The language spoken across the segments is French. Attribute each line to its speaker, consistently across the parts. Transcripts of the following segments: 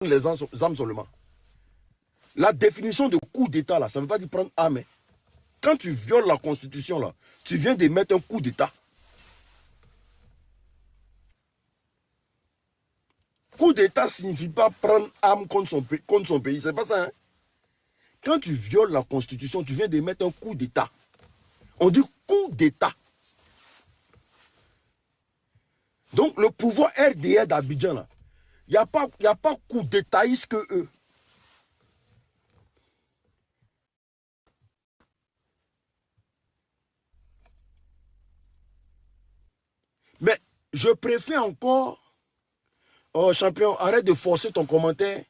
Speaker 1: les armes seulement. La définition de coup d'État, là, ça ne veut pas dire prendre armes. Quand tu violes la Constitution, là, tu viens de mettre un coup d'État. Coup d'État ne signifie pas prendre arme contre son pays. C'est pas ça. Hein? Quand tu violes la Constitution, tu viens de mettre un coup d'État. On dit coup d'État. Donc, le pouvoir RDR d'Abidjan, là, il n'y a pas coup d'Étaïste que eux. Mais je préfère encore... Oh, champion, arrête de forcer ton commentaire.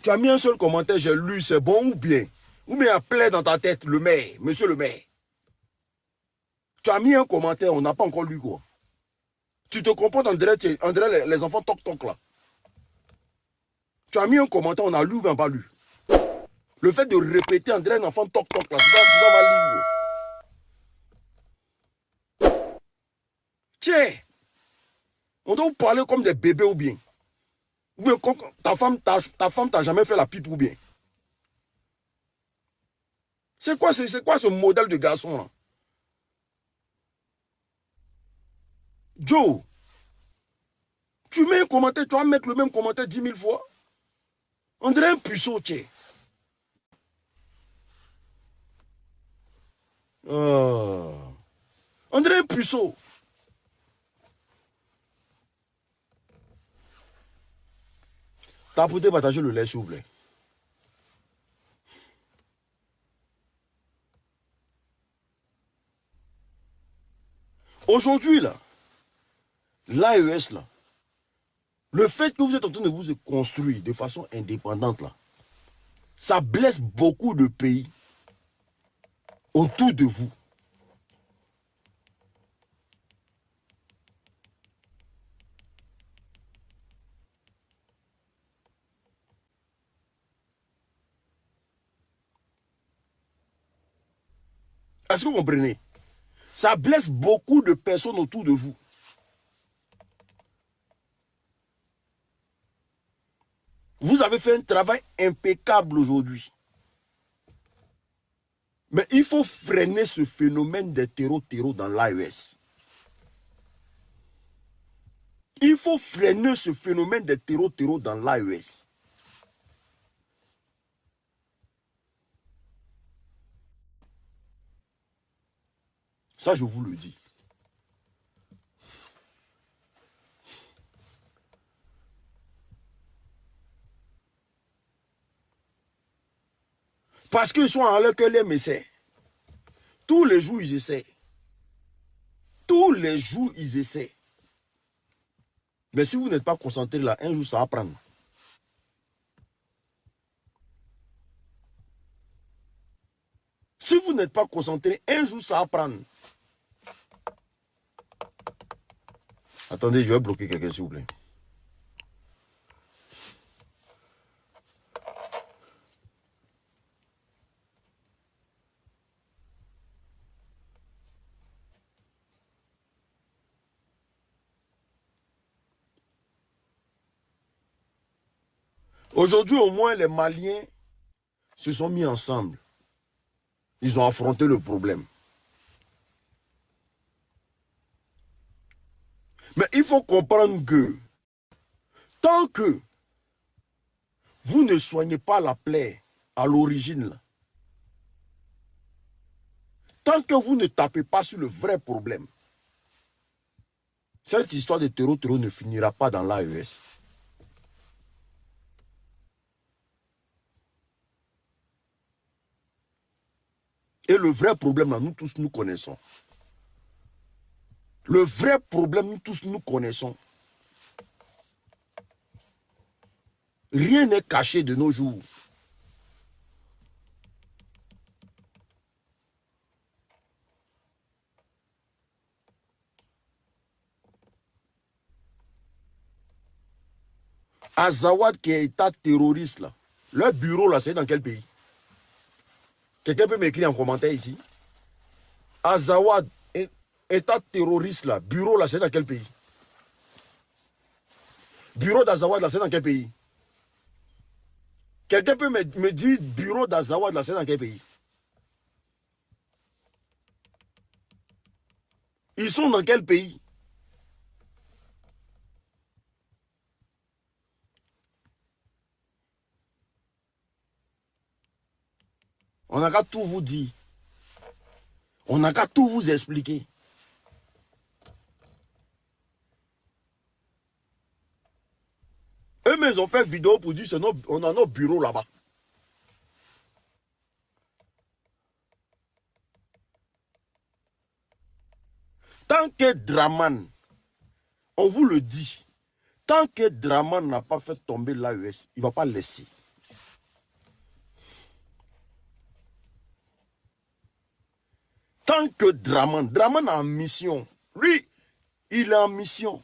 Speaker 1: Tu as mis un seul commentaire, j'ai lu, c'est bon ou bien? Ou bien il y a plein dans ta tête, le maire, monsieur le maire. Tu as mis un commentaire, on n'a pas encore lu quoi. Tu te comportes en dirait les enfants toc-toc là. Tu as mis un commentaire, on a lu ou bien pas lu. Le fait de répéter en dirait un enfant toc-toc là, tu vas lire. Tiens, on doit vous parler comme des bébés ou bien. Ou bien comme ta femme t'a jamais fait la pipe ou bien. C'est quoi ce modèle de garçon là? Joe, tu mets un commentaire, tu vas mettre le même commentaire 10 000 fois. On dirait un puceau, tiens. On dirait un puceau. Tapotez, partagez le lait, s'il vous plaît. Aujourd'hui, là, l'AES, là, le fait que vous êtes en train de vous construire de façon indépendante, là, ça blesse beaucoup de pays autour de vous. Est-ce que vous comprenez? Ça blesse beaucoup de personnes autour de vous. Vous avez fait un travail impeccable aujourd'hui. Mais il faut freiner ce phénomène des terreaux dans l'AES. Il faut freiner ce phénomène des terreaux dans l'AES. Ça, je vous le dis. Parce qu'ils sont en leur cœur les messieurs. Tous les jours, ils essaient. Tous les jours, ils essaient. Mais si vous n'êtes pas concentré là, un jour, ça va prendre. Si vous n'êtes pas concentré, un jour, ça va prendre. Attendez, je vais bloquer quelqu'un, s'il vous plaît. Aujourd'hui, au moins, les Maliens se sont mis ensemble. Ils ont affronté le problème. Mais il faut comprendre que tant que vous ne soignez pas la plaie à l'origine, tant que vous ne tapez pas sur le vrai problème, cette histoire de terreau ne finira pas dans l'AES. Et le vrai problème, là, nous tous, nous connaissons. Le vrai problème, nous tous, nous connaissons. Rien n'est caché de nos jours. Azawad qui est état terroriste, là, leur bureau, là, c'est dans quel pays? Quelqu'un peut m'écrire en commentaire ici? Azawad, état terroriste, là, bureau, là, c'est dans quel pays? Bureau d'Azawad, là, c'est dans quel pays? Quelqu'un peut me dire bureau d'Azawad, là, c'est dans quel pays? Ils sont dans quel pays? On n'a qu'à tout vous dire. On n'a qu'à tout vous expliquer. Eux-mêmes, ils ont fait vidéo pour dire on a nos bureaux là-bas. Tant que Draman, on vous le dit, tant que Draman n'a pas fait tomber l'AES, il ne va pas laisser. Tant que Draman a en mission, lui, il est en mission.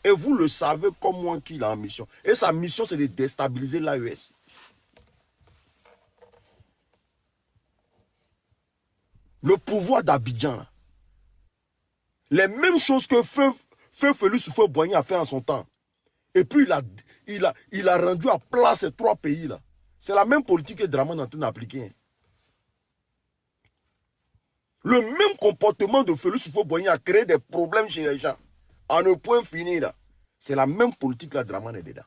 Speaker 1: Et vous le savez comme moi qu'il est en mission. Et sa mission, c'est de déstabiliser l'AES. Le pouvoir d'Abidjan, les mêmes choses que Feu Félix Houphouët-Boigny a fait en son temps. Et puis il a rendu à plat ces trois pays-là. C'est la même politique que Draman est en train d'appliquer. Le même comportement de Félix Houphouët-Boigny a créé des problèmes chez les gens. En un point fini là. C'est la même politique là, Draman est dedans.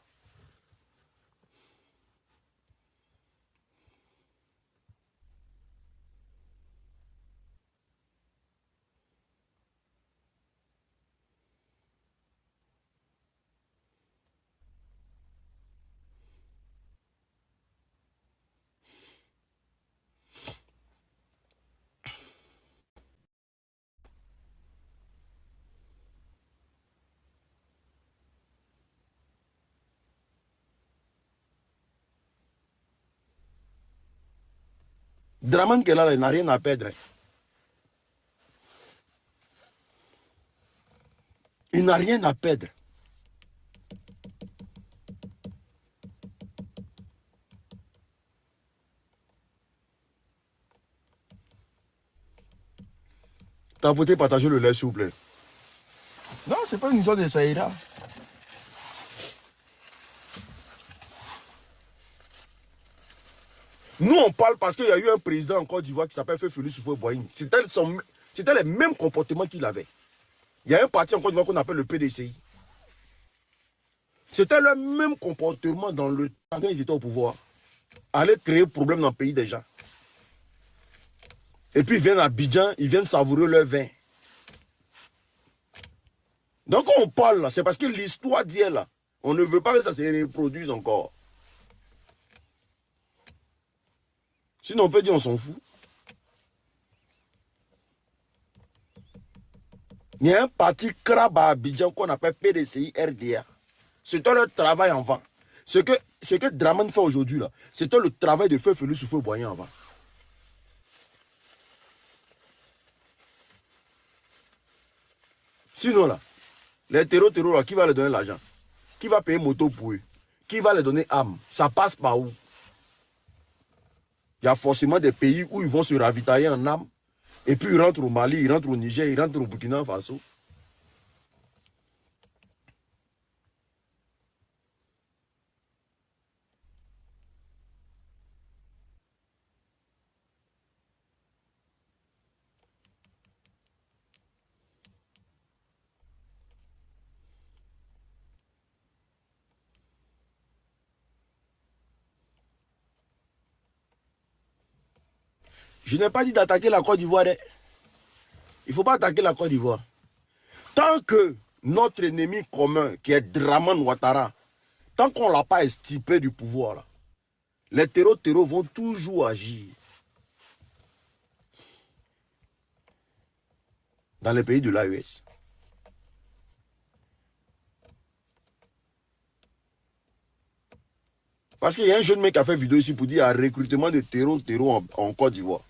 Speaker 1: Draman qui est là, il n'a rien à perdre. Il n'a rien à perdre. Tapotez, partagez le lait, s'il vous plaît. Non, c'est pas une histoire de Saïra. Nous, on parle parce qu'il y a eu un président en Côte d'Ivoire qui s'appelle Félix Houphouët-Boigny. C'était les mêmes comportements qu'il avait. Il y a un parti en Côte d'Ivoire qu'on appelle le PDCI. C'était le même comportement dans le temps quand ils étaient au pouvoir. Aller créer problème dans le pays des gens. Et puis ils viennent à Abidjan, ils viennent savourer leur vin. Donc quand on parle là, c'est parce que l'histoire dit là. On ne veut pas que ça se reproduise encore. Sinon on peut dire on s'en fout. Il y a un parti crabe à Abidjan qu'on appelle PDCI RDA. C'était leur travail avant. Ce que Draman fait aujourd'hui là, c'était le travail de Félix Houphouët-Boigny avant. Sinon là, les terreaux là, qui va leur donner l'argent? Qui va payer moto pour eux? Qui va leur donner âme? Ça passe par où? Il y a forcément des pays où ils vont se ravitailler en âme. Et puis ils rentrent au Mali, ils rentrent au Niger, ils rentrent au Burkina Faso. Je n'ai pas dit d'attaquer la Côte d'Ivoire. Il ne faut pas attaquer la Côte d'Ivoire. Tant que notre ennemi commun, qui est Draman Ouattara, tant qu'on ne l'a pas estipé du pouvoir, là, les terreaux vont toujours agir. Dans les pays de l'AES. Parce qu'il y a un jeune mec qui a fait vidéo ici pour dire un recrutement de terreaux en Côte d'Ivoire.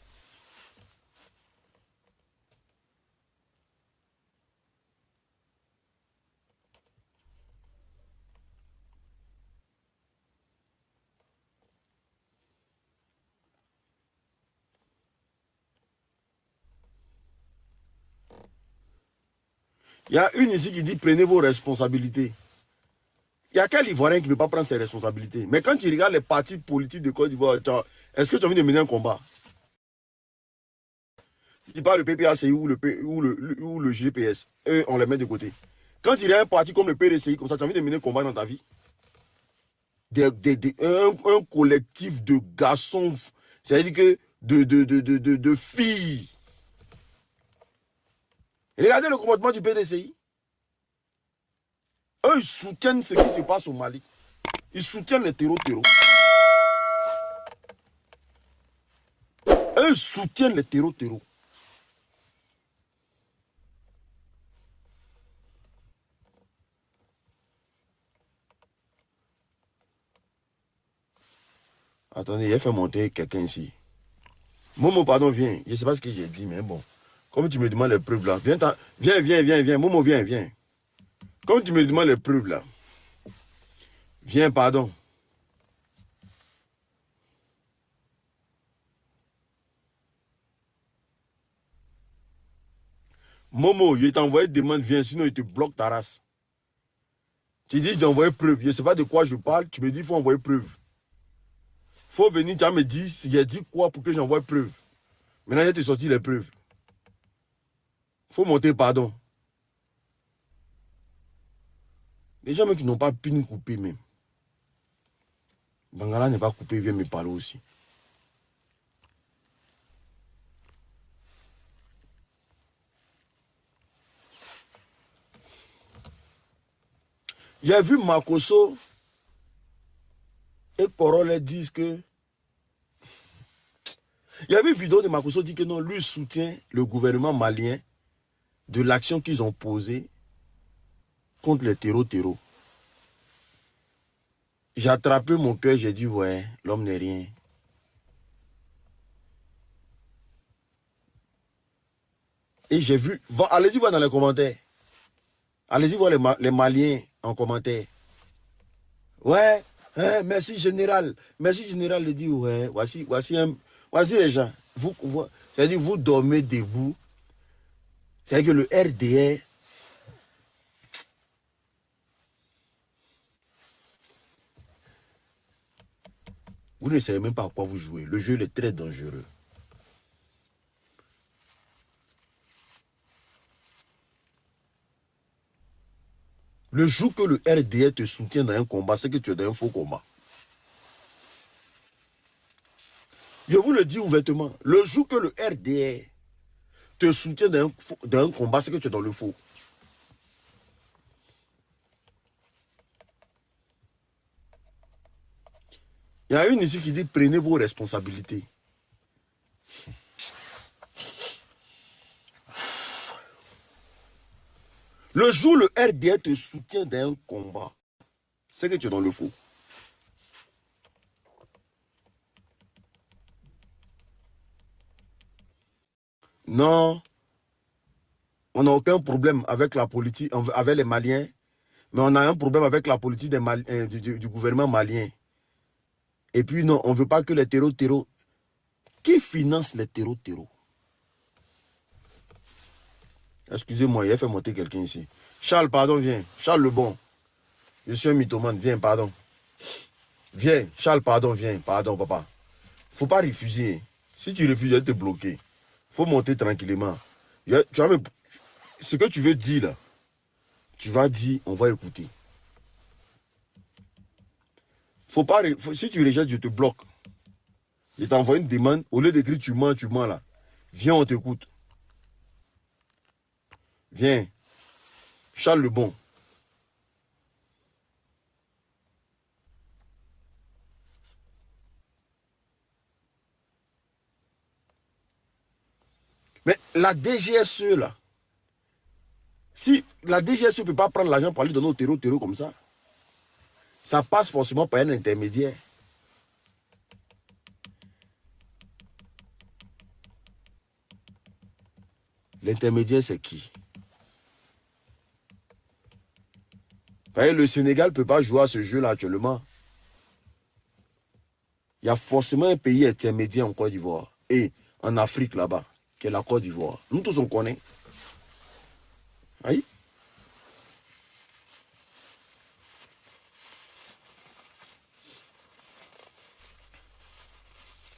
Speaker 1: Il y a une ici qui dit prenez vos responsabilités. Il a quel Ivoirien qui ne veut pas prendre ses responsabilités? Mais quand tu regardes les partis politiques de Côte d'Ivoire, est-ce que tu as envie de mener un combat? Tu parles de PPACI ou le GPS. Eux, on les met de côté. Quand il y a un parti comme le PDCI, comme ça, tu as envie de mener un combat dans ta vie? Un collectif de garçons, c'est-à-dire que de filles. Regardez le comportement du PDCI. Eux, ils soutiennent ce qui se passe au Mali. Ils soutiennent les terreaux. Eux, ils soutiennent les terreaux. Attendez, il a fait monter quelqu'un ici. Momo, pardon, viens. Je ne sais pas ce que j'ai dit, mais bon. Comme tu me demandes les preuves là. Viens. Momo, viens. Comme tu me demandes les preuves là. Viens, pardon. Momo, je t'ai envoyé demande, viens, sinon il te bloque ta race. Tu dis, j'ai envoyé preuve. Je ne sais pas de quoi je parle. Tu me dis, il faut envoyer preuve. Faut venir, tu vas me dire, j'ai dit quoi pour que j'envoie preuve. Maintenant, je te sorti les preuves. Faut monter, pardon. Les gens même qui n'ont pas pu nous couper même. Bangala n'est pas coupé, vient me parler aussi. J'ai vu Makoso et Korole disent que... Il y avait une vidéo de Makoso dit que non, lui soutient le gouvernement malien de l'action qu'ils ont posée contre les terreaux. J'ai attrapé mon cœur, j'ai dit ouais, l'homme n'est rien. Et j'ai vu, allez-y voir dans les commentaires. Allez-y voir les Maliens en commentaire. Ouais, hein, merci général. Merci général, il dit ouais, voici les gens. C'est-à-dire vous dormez debout. C'est-à-dire que le RDR... Vous ne savez même pas à quoi vous jouez. Le jeu est très dangereux. Le jour que le RDR te soutient dans un combat, c'est que tu es dans un faux combat. Je vous le dis ouvertement. Le jour que le RDR te soutient dans un combat, c'est que tu es dans le faux. Il y a une ici qui dit prenez vos responsabilités. Le jour où le RDR te soutient dans un combat, c'est que tu es dans le faux. Non, on n'a aucun problème avec la politique, avec les Maliens, mais on a un problème avec la politique du gouvernement malien. Et puis non, on ne veut pas que les terreaux... Qui finance les terreaux? Excusez-moi, il a fait monter quelqu'un ici. Charles, pardon, viens. Charles le bon. Je suis un mythomane, viens, pardon. Viens, Charles, pardon, viens. Pardon, papa. Faut pas refuser. Si tu refuses, je vais te bloquer. Faut monter tranquillement. Ce que tu veux dire là, tu vas dire, on va écouter. Si tu rejettes, je te bloque. Je t'envoie une demande, au lieu d'écrire tu mens là. Viens, on t'écoute. Viens. Charles le bon. Mais la DGSE là, si la DGSE ne peut pas prendre l'argent pour aller donner au terreau comme ça, ça passe forcément par un intermédiaire. L'intermédiaire, c'est qui? Le Sénégal ne peut pas jouer à ce jeu-là actuellement. Il y a forcément un pays intermédiaire en Côte d'Ivoire et en Afrique là-bas, qui est la Côte d'Ivoire. Nous tous on connaît. Oui.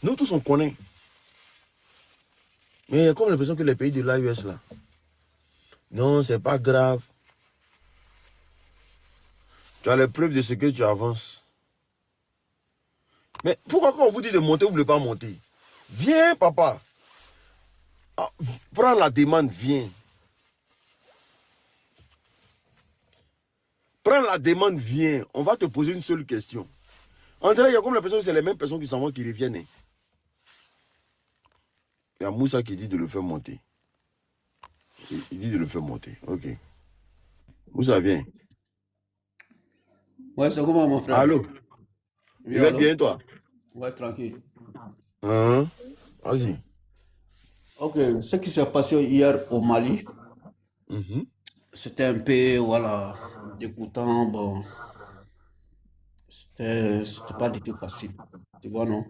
Speaker 1: Nous tous, on connaît. Mais il y a comme l'impression que les pays de l'AUS, là, non, c'est pas grave. Tu as les preuves de ce que tu avances. Mais pourquoi quand on vous dit de monter, vous ne voulez pas monter? Viens, papa. Ah, prends la demande, viens. Prends la demande, viens. On va te poser une seule question. André, il y a comme l'impression que c'est les mêmes personnes qui s'en vont qui reviennent. Il y a Moussa qui dit de le faire monter. Il dit de le faire monter. Ok. Moussa, viens.
Speaker 2: Ouais, c'est comment, mon frère?
Speaker 1: Allô?
Speaker 2: Oui,
Speaker 1: Tu vas
Speaker 2: allô?
Speaker 1: bien, toi?
Speaker 2: Ouais, tranquille.
Speaker 1: Hein? Vas-y.
Speaker 2: Ok, ce qui s'est passé hier au Mali, c'était un peu, voilà, dégoûtant. Bon, c'était pas du tout facile. Tu vois, non?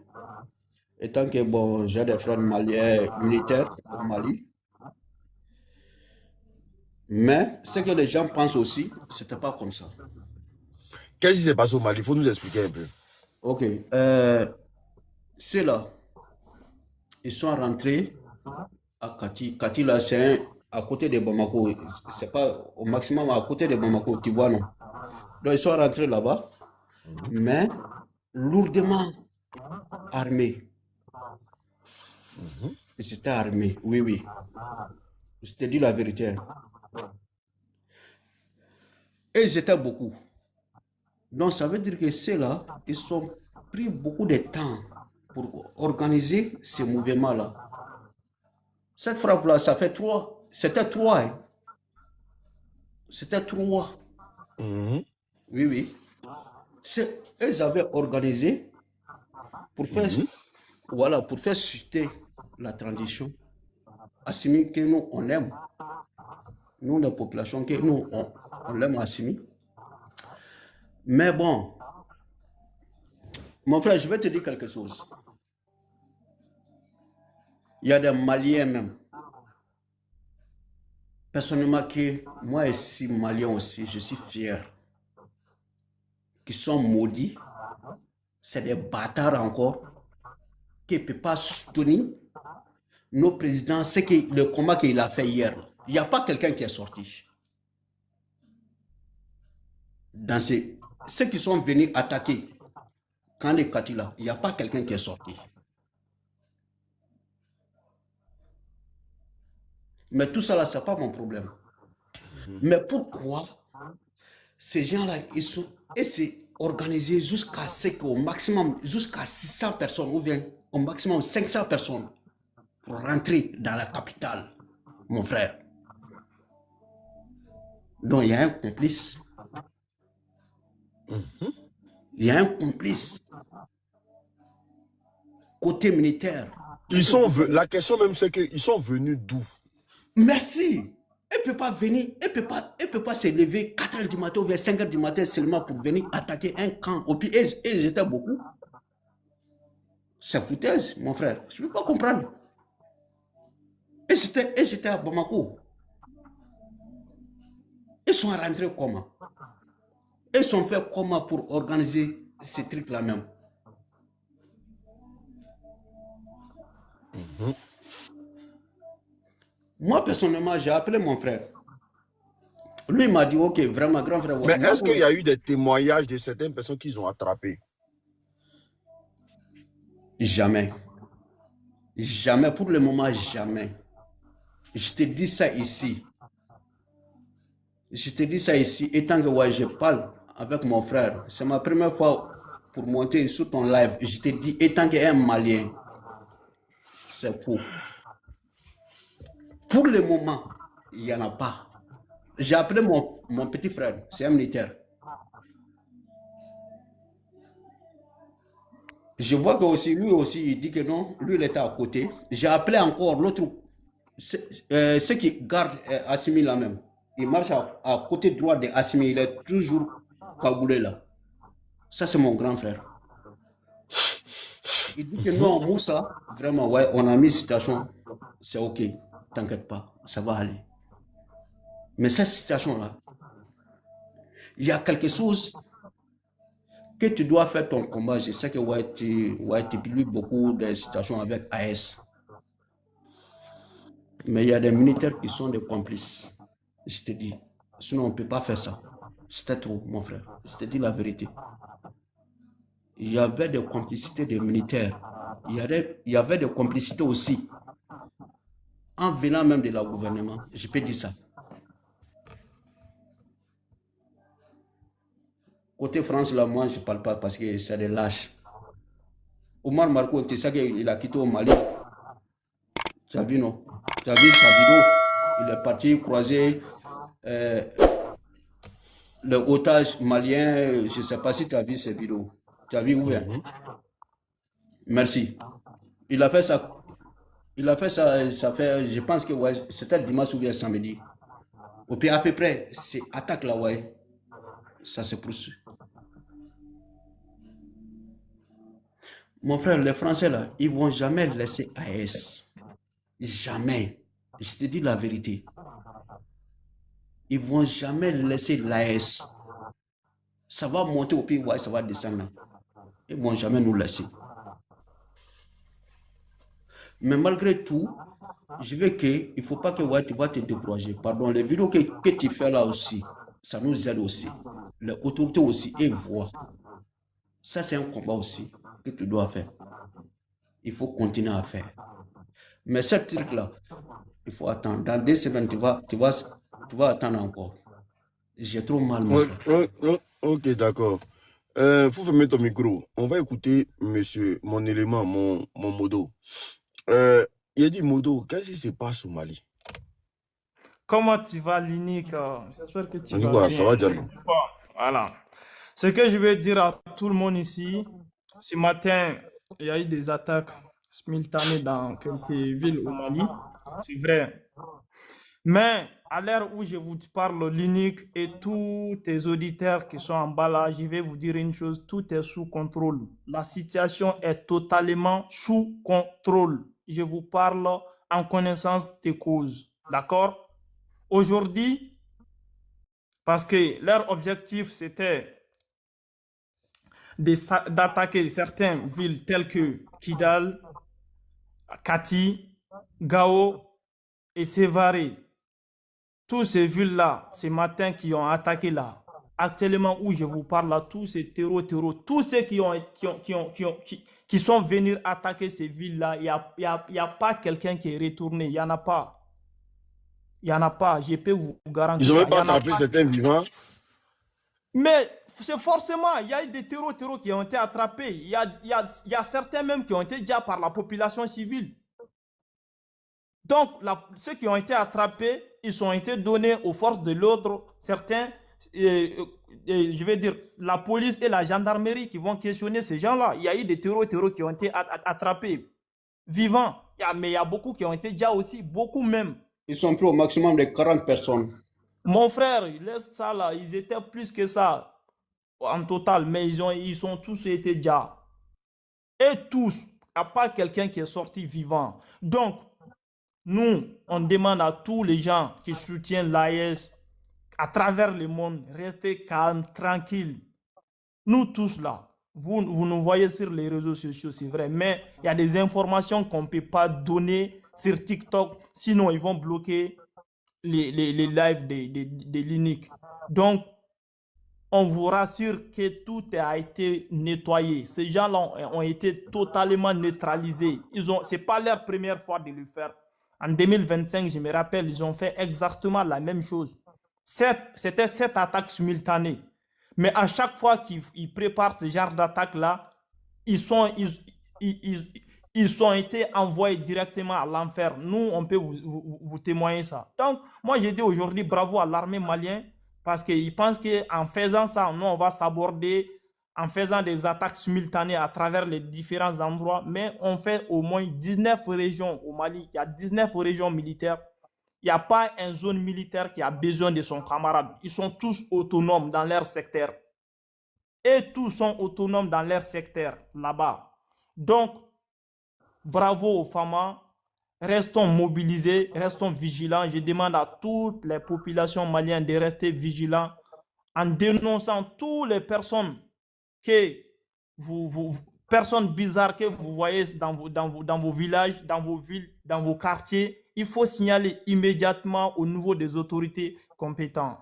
Speaker 2: Étant que, bon, j'ai des frères maliens militaires au Mali, mais ce que les gens pensent aussi, c'était pas comme ça.
Speaker 1: Qu'est-ce qui s'est passé au Mali? Il faut nous expliquer un peu.
Speaker 2: Ok, c'est là, ils sont rentrés à Kati. Kati, là, c'est à côté de Bamako. C'est pas au maximum à côté de Bamako, tu vois, non? Donc, ils sont rentrés là-bas, mais lourdement armés. Ils étaient armés, oui, oui. Je te dis la vérité. Et ils étaient beaucoup. Donc, ça veut dire que ceux-là, ils ont pris beaucoup de temps pour organiser ces mouvements-là. Cette frappe-là, ça fait trois. C'était trois. Hein. C'était trois. Oui, oui. Ils avaient organisé pour faire, voilà, pour faire chuter la transition. Assimi que nous, on aime. Nous, la population, que nous, on l'aime Assimi. Mais bon, mon frère, je vais te dire quelque chose. Il y a des Maliens même. Personnellement, que moi ici, Malien aussi, je suis fier. Qui sont maudits. C'est des bâtards encore. Qui ne peuvent pas soutenir nos présidents. C'est le combat qu'il a fait hier. Il n'y a pas quelqu'un qui est sorti. Dans ceux qui sont venus attaquer quand les Katila, il n'y a pas quelqu'un qui est sorti. Mais tout ça là, ce n'est pas mon problème. Mais pourquoi ces gens-là, ils sont organisés jusqu'à ce qu'au maximum, jusqu'à 600 personnes, ou bien au maximum 500 personnes, pour rentrer dans la capitale, mon frère. Donc il y a un complice. Il y a un complice. Côté militaire.
Speaker 1: La question même, c'est qu'ils sont venus d'où?
Speaker 2: Merci. Elle ne peut pas venir, elle peut pas se lever 4 h du matin ou vers 5 h du matin seulement pour venir attaquer un camp. Au pire, ils étaient beaucoup. C'est foutaise, mon frère. Je ne peux pas comprendre. Et j'étais à Bamako. Ils sont rentrés comment? Ils sont fait comment pour organiser ces trucs-là même? Moi, personnellement, j'ai appelé mon frère. Lui m'a dit, ok, vraiment, grand frère.
Speaker 1: Mais est-ce qu'il y a eu des témoignages de certaines personnes qu'ils ont attrapées?
Speaker 2: Jamais. Jamais, pour le moment, jamais. Je te dis ça ici. Je te dis ça ici, étant que ouais, je parle avec mon frère. C'est ma première fois pour monter sur ton live. Je te dis, étant qu'un Malien, c'est faux. Pour le moment, il n'y en a pas. J'ai appelé mon petit frère, c'est un militaire. Je vois que aussi, lui aussi, il dit que non, lui, il était à côté. J'ai appelé encore l'autre, ceux qui gardent Assimi là même. Il marche à côté droit de Assimi, il est toujours cagoulé là. Ça, c'est mon grand frère. Il dit que non, Moussa, vraiment, ouais, on a mis situation, c'est ok, t'inquiète pas, ça va aller. Mais cette situation-là, il y a quelque chose que tu dois faire ton combat. Je sais que tu vis beaucoup de situations avec AS. Mais il y a des militaires qui sont des complices. Je te dis. Sinon, on ne peut pas faire ça. C'était trop, mon frère. Je te dis la vérité. Il y avait des complicités des militaires. Il y avait des complicités aussi. En venant même de la gouvernement. Je peux dire ça. Côté France, là, moi, je ne parle pas parce que c'est des lâches. Omar Marco, tu sais qu'il a quitté au Mali. Tu as vu, non? Tu as vu sa vidéo? Il est parti croiser le otage malien. Je ne sais pas si tu as vu ces vidéos. Tu as vu où? Merci. Il a fait ça. Ça fait, je pense que ouais, c'était dimanche ou bien samedi. Et puis à peu près, c'est attaque là, ouais. Ça se poursuit. Mon frère, les Français là, ils ne vont jamais laisser AS. Jamais. Je te dis la vérité. Ils ne vont jamais laisser l'AS. Ça va monter au pied, ouais, ça va descendre. Ils ne vont jamais nous laisser. Mais malgré tout, je veux qu'il ne faut pas que ouais, tu vas te décourager. Pardon, les vidéos que tu fais là aussi, ça nous aide aussi. Les autorités aussi, et voient. Ça, c'est un combat aussi que tu dois faire. Il faut continuer à faire. Mais ce truc-là, il faut attendre. Dans 2 semaines, tu vas attendre encore. J'ai trop mal, mon frère.
Speaker 1: Ok, d'accord. Faut fermer ton micro. On va écouter mon élément, mon modo. Il a dit, Modo, qu'est-ce qui se passe au Mali?
Speaker 3: Comment tu vas, l'unique? J'espère que tu
Speaker 1: On dit
Speaker 3: vas
Speaker 1: quoi,
Speaker 3: bien.
Speaker 1: ça va, Diallo?
Speaker 3: Bon, voilà. Ce que je veux dire à tout le monde ici, ce matin, il y a eu des attaques simultanées dans quelques villes au Mali. C'est vrai. Mais à l'heure où je vous parle, l'unique et tous tes auditeurs qui sont en bas là, je vais vous dire une chose, tout est sous contrôle. La situation est totalement sous contrôle. Je vous parle en connaissance des causes. D'accord? Aujourd'hui, parce que leur objectif, c'était d'attaquer certaines villes telles que Kidal, Kati, Gao et Sévaré. Toutes ces villes-là, ces matins qui ont attaqué là, actuellement où je vous parle là, tous ces terreaux, tous ceux qui sont venus attaquer ces villes-là, il n'y a pas quelqu'un qui est retourné, il n'y en a pas. Il n'y en a pas, je peux vous garantir.
Speaker 1: Ils n'ont même pas attrapé certains vivants.
Speaker 3: Mais c'est forcément, il y a eu des terreaux qui ont été attrapés. Il y a certains même qui ont été déjà par la population civile. Donc, ceux qui ont été attrapés, ils ont été donnés aux forces de l'ordre. Certains, je vais dire, la police et la gendarmerie qui vont questionner ces gens-là. Il y a eu des terreaux qui ont été attrapés, vivants. Mais il y a beaucoup qui ont été déjà aussi, beaucoup même.
Speaker 2: Ils sont pris au maximum de 40 personnes.
Speaker 3: Mon frère, laisse ça là, ils étaient plus que ça en total, mais ils sont tous été déjà. Et tous, il n'y a pas quelqu'un qui est sorti vivant. Donc, nous, on demande à tous les gens qui soutiennent l'AES à travers le monde, restez calmes, tranquilles. Nous tous là, vous nous voyez sur les réseaux sociaux, c'est vrai, mais il y a des informations qu'on ne peut pas donner sur TikTok, sinon ils vont bloquer les lives de l'unique. Donc, on vous rassure que tout a été nettoyé. Ces gens-là ont été totalement neutralisés. Ce n'est pas leur première fois de le faire. En 2025, je me rappelle, ils ont fait exactement la même chose. C'était 7 attaques simultanées. Mais à chaque fois qu'ils préparent ce genre d'attaque-là, ils ont été envoyés directement à l'enfer. Nous, on peut vous témoigner ça. Donc, moi, je dis aujourd'hui bravo à l'armée malienne parce qu'ils pensent qu'en faisant ça, nous, on va s'aborder en faisant des attaques simultanées à travers les différents endroits. Mais on fait au moins 19 régions au Mali. Il y a 19 régions militaires. Il n'y a pas une zone militaire qui a besoin de son camarade. Ils sont tous autonomes dans leur secteur. Et tous sont autonomes dans leur secteur là-bas. Donc, bravo aux femmes. Restons mobilisés, restons vigilants. Je demande à toutes les populations maliennes de rester vigilants en dénonçant toutes les personnes que personnes bizarres que vous voyez dans vos villages, dans vos villes, dans vos quartiers, il faut signaler immédiatement au niveau des autorités compétentes.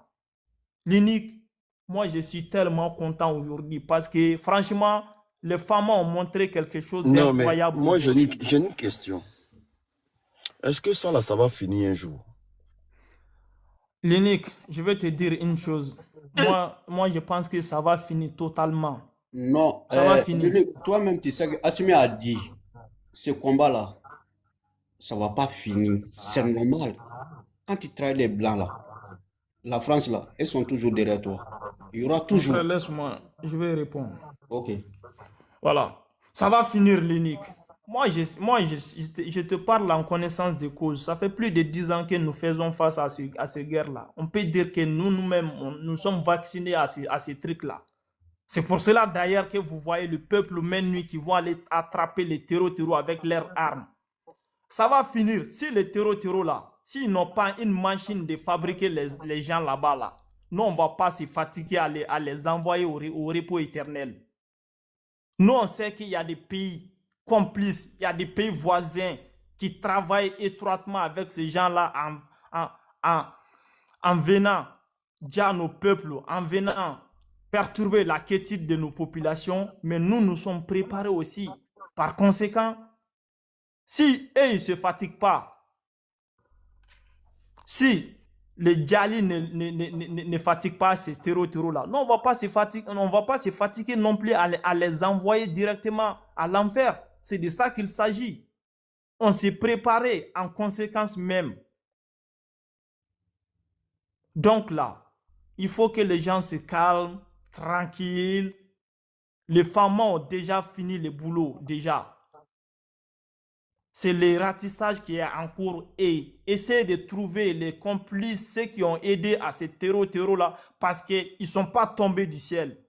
Speaker 3: L'unique, moi je suis tellement content aujourd'hui parce que franchement, les femmes ont montré quelque chose
Speaker 1: Non, mais
Speaker 3: d'incroyable.
Speaker 1: moi, j'ai une question. Est-ce que ça, là, ça va finir un jour?
Speaker 3: L'unique, je vais te dire une chose. Moi, je pense que ça va finir totalement.
Speaker 2: Non,
Speaker 3: Ça va finir.
Speaker 2: toi-même, tu sais que Assimi a dit, ce combat-là, ça ne va pas finir. C'est normal. Quand tu travailles les Blancs, là, la France, là, ils sont toujours derrière toi. Il y aura toujours.
Speaker 3: Laisse-moi, je vais répondre.
Speaker 2: Ok.
Speaker 3: Voilà. Ça va finir, l'unique. Moi, je te parle en connaissance de cause. Ça fait plus de 10 ans que nous faisons face à ces guerres-là. On peut dire que nous-mêmes, nous sommes vaccinés à ces trucs-là. C'est pour cela d'ailleurs que vous voyez le peuple même nuit qui vont aller attraper les terreaux avec leurs armes. Ça va finir. Si les terreaux là, s'ils n'ont pas une machine de fabriquer les gens là-bas, là, nous, on ne va pas se fatiguer à les envoyer au repos éternel. Nous, on sait qu'il y a des pays complices, il y a des pays voisins qui travaillent étroitement avec ces gens-là en venant dire à nos peuples, en venant perturber la quiétude de nos populations, mais nous sommes préparés aussi. Par conséquent, si eux, ils ne se fatiguent pas, si les Djali ne fatiguent pas ces terreaux-là, on ne va pas se fatiguer non plus à les envoyer directement à l'enfer. C'est de ça qu'il s'agit. On s'est préparé en conséquence même. Donc là, il faut que les gens se calment, tranquilles. Les femmes ont déjà fini le boulot, déjà. C'est le ratissage qui est en cours et essayer de trouver les complices, ceux qui ont aidé à ces terreaux-là, parce qu'ils ne sont pas tombés du ciel.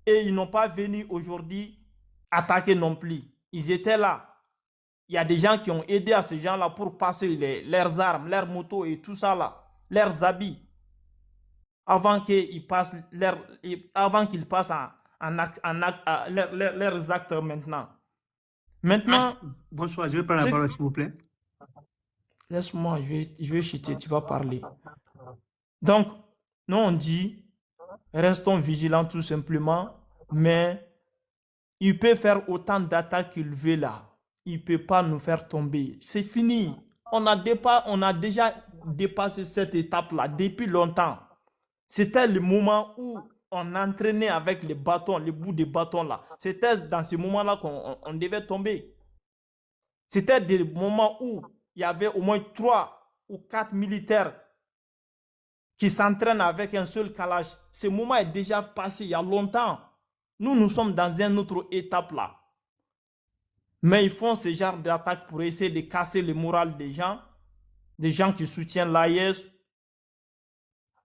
Speaker 3: Et ils n'ont pas venu aujourd'hui attaquer non plus. Ils étaient là. Il y a des gens qui ont aidé à ces gens-là pour passer leurs armes, leurs motos et tout ça là, leurs habits, avant qu'ils passent leurs actes maintenant. Maintenant,
Speaker 4: bonsoir, je vais prendre la parole s'il vous plaît.
Speaker 3: Laisse-moi, je vais chuter, tu vas parler. Donc, nous on dit, restons vigilants tout simplement, mais il peut faire autant d'attaques qu'il veut là. Il ne peut pas nous faire tomber. C'est fini. On a déjà dépassé cette étape-là depuis longtemps. C'était le moment où on entraînait avec les bâtons, les bouts de bâtons là. C'était dans ce moment-là qu'on devait tomber. C'était des moments où il y avait au moins 3 ou 4 militaires qui s'entraînent avec un seul calage. Ce moment est déjà passé il y a longtemps. Nous sommes dans une autre étape là. Mais ils font ce genre d'attaque pour essayer de casser le moral des gens qui soutiennent l'AIS.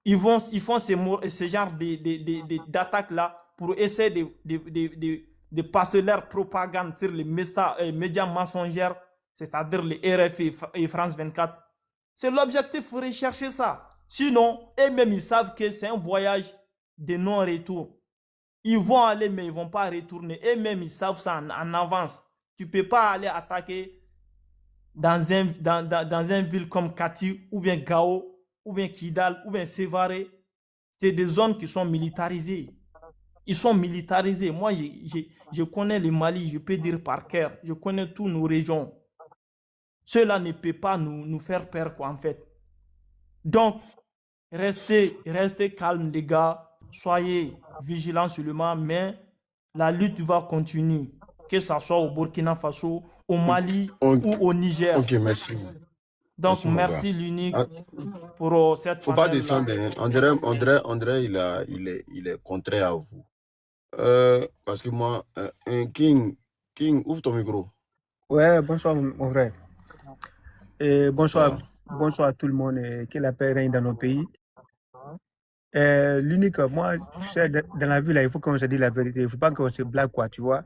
Speaker 3: Ils font ce genre d'attaque-là pour essayer de passer leur propagande sur les médias mensongers, c'est-à-dire les RFI et France 24. C'est l'objectif pour rechercher ça. Sinon, eux-mêmes, ils savent que c'est un voyage de non-retour. Ils vont aller, mais ils ne vont pas retourner. Eux-mêmes, ils savent ça en avance. Tu ne peux pas aller attaquer dans une ville comme Kati, ou bien Gao, ou bien Kidal, ou bien Sévaré. C'est des zones qui sont militarisées. Ils sont militarisés. Moi, je connais le Mali, je peux dire par cœur. Je connais toutes nos régions. Cela ne peut pas nous faire peur, quoi, en fait. Donc, restez calmes, les gars. Soyez vigilants seulement, mais la lutte va continuer. Que ce soit au Burkina Faso, au Mali ou au Niger.
Speaker 1: Ok, merci.
Speaker 3: Donc, merci l'unique pour cette
Speaker 1: faut pas descendre. André, il est contraire à vous. Parce que moi, King, ouvre ton micro.
Speaker 4: Ouais, bonsoir mon frère. Et bonsoir à tout le monde et que la paix règne dans nos pays. L'unique, moi, tu sais, dans la vie, là, il faut qu'on se dise la vérité. Il ne faut pas qu'on se blague, quoi, tu vois.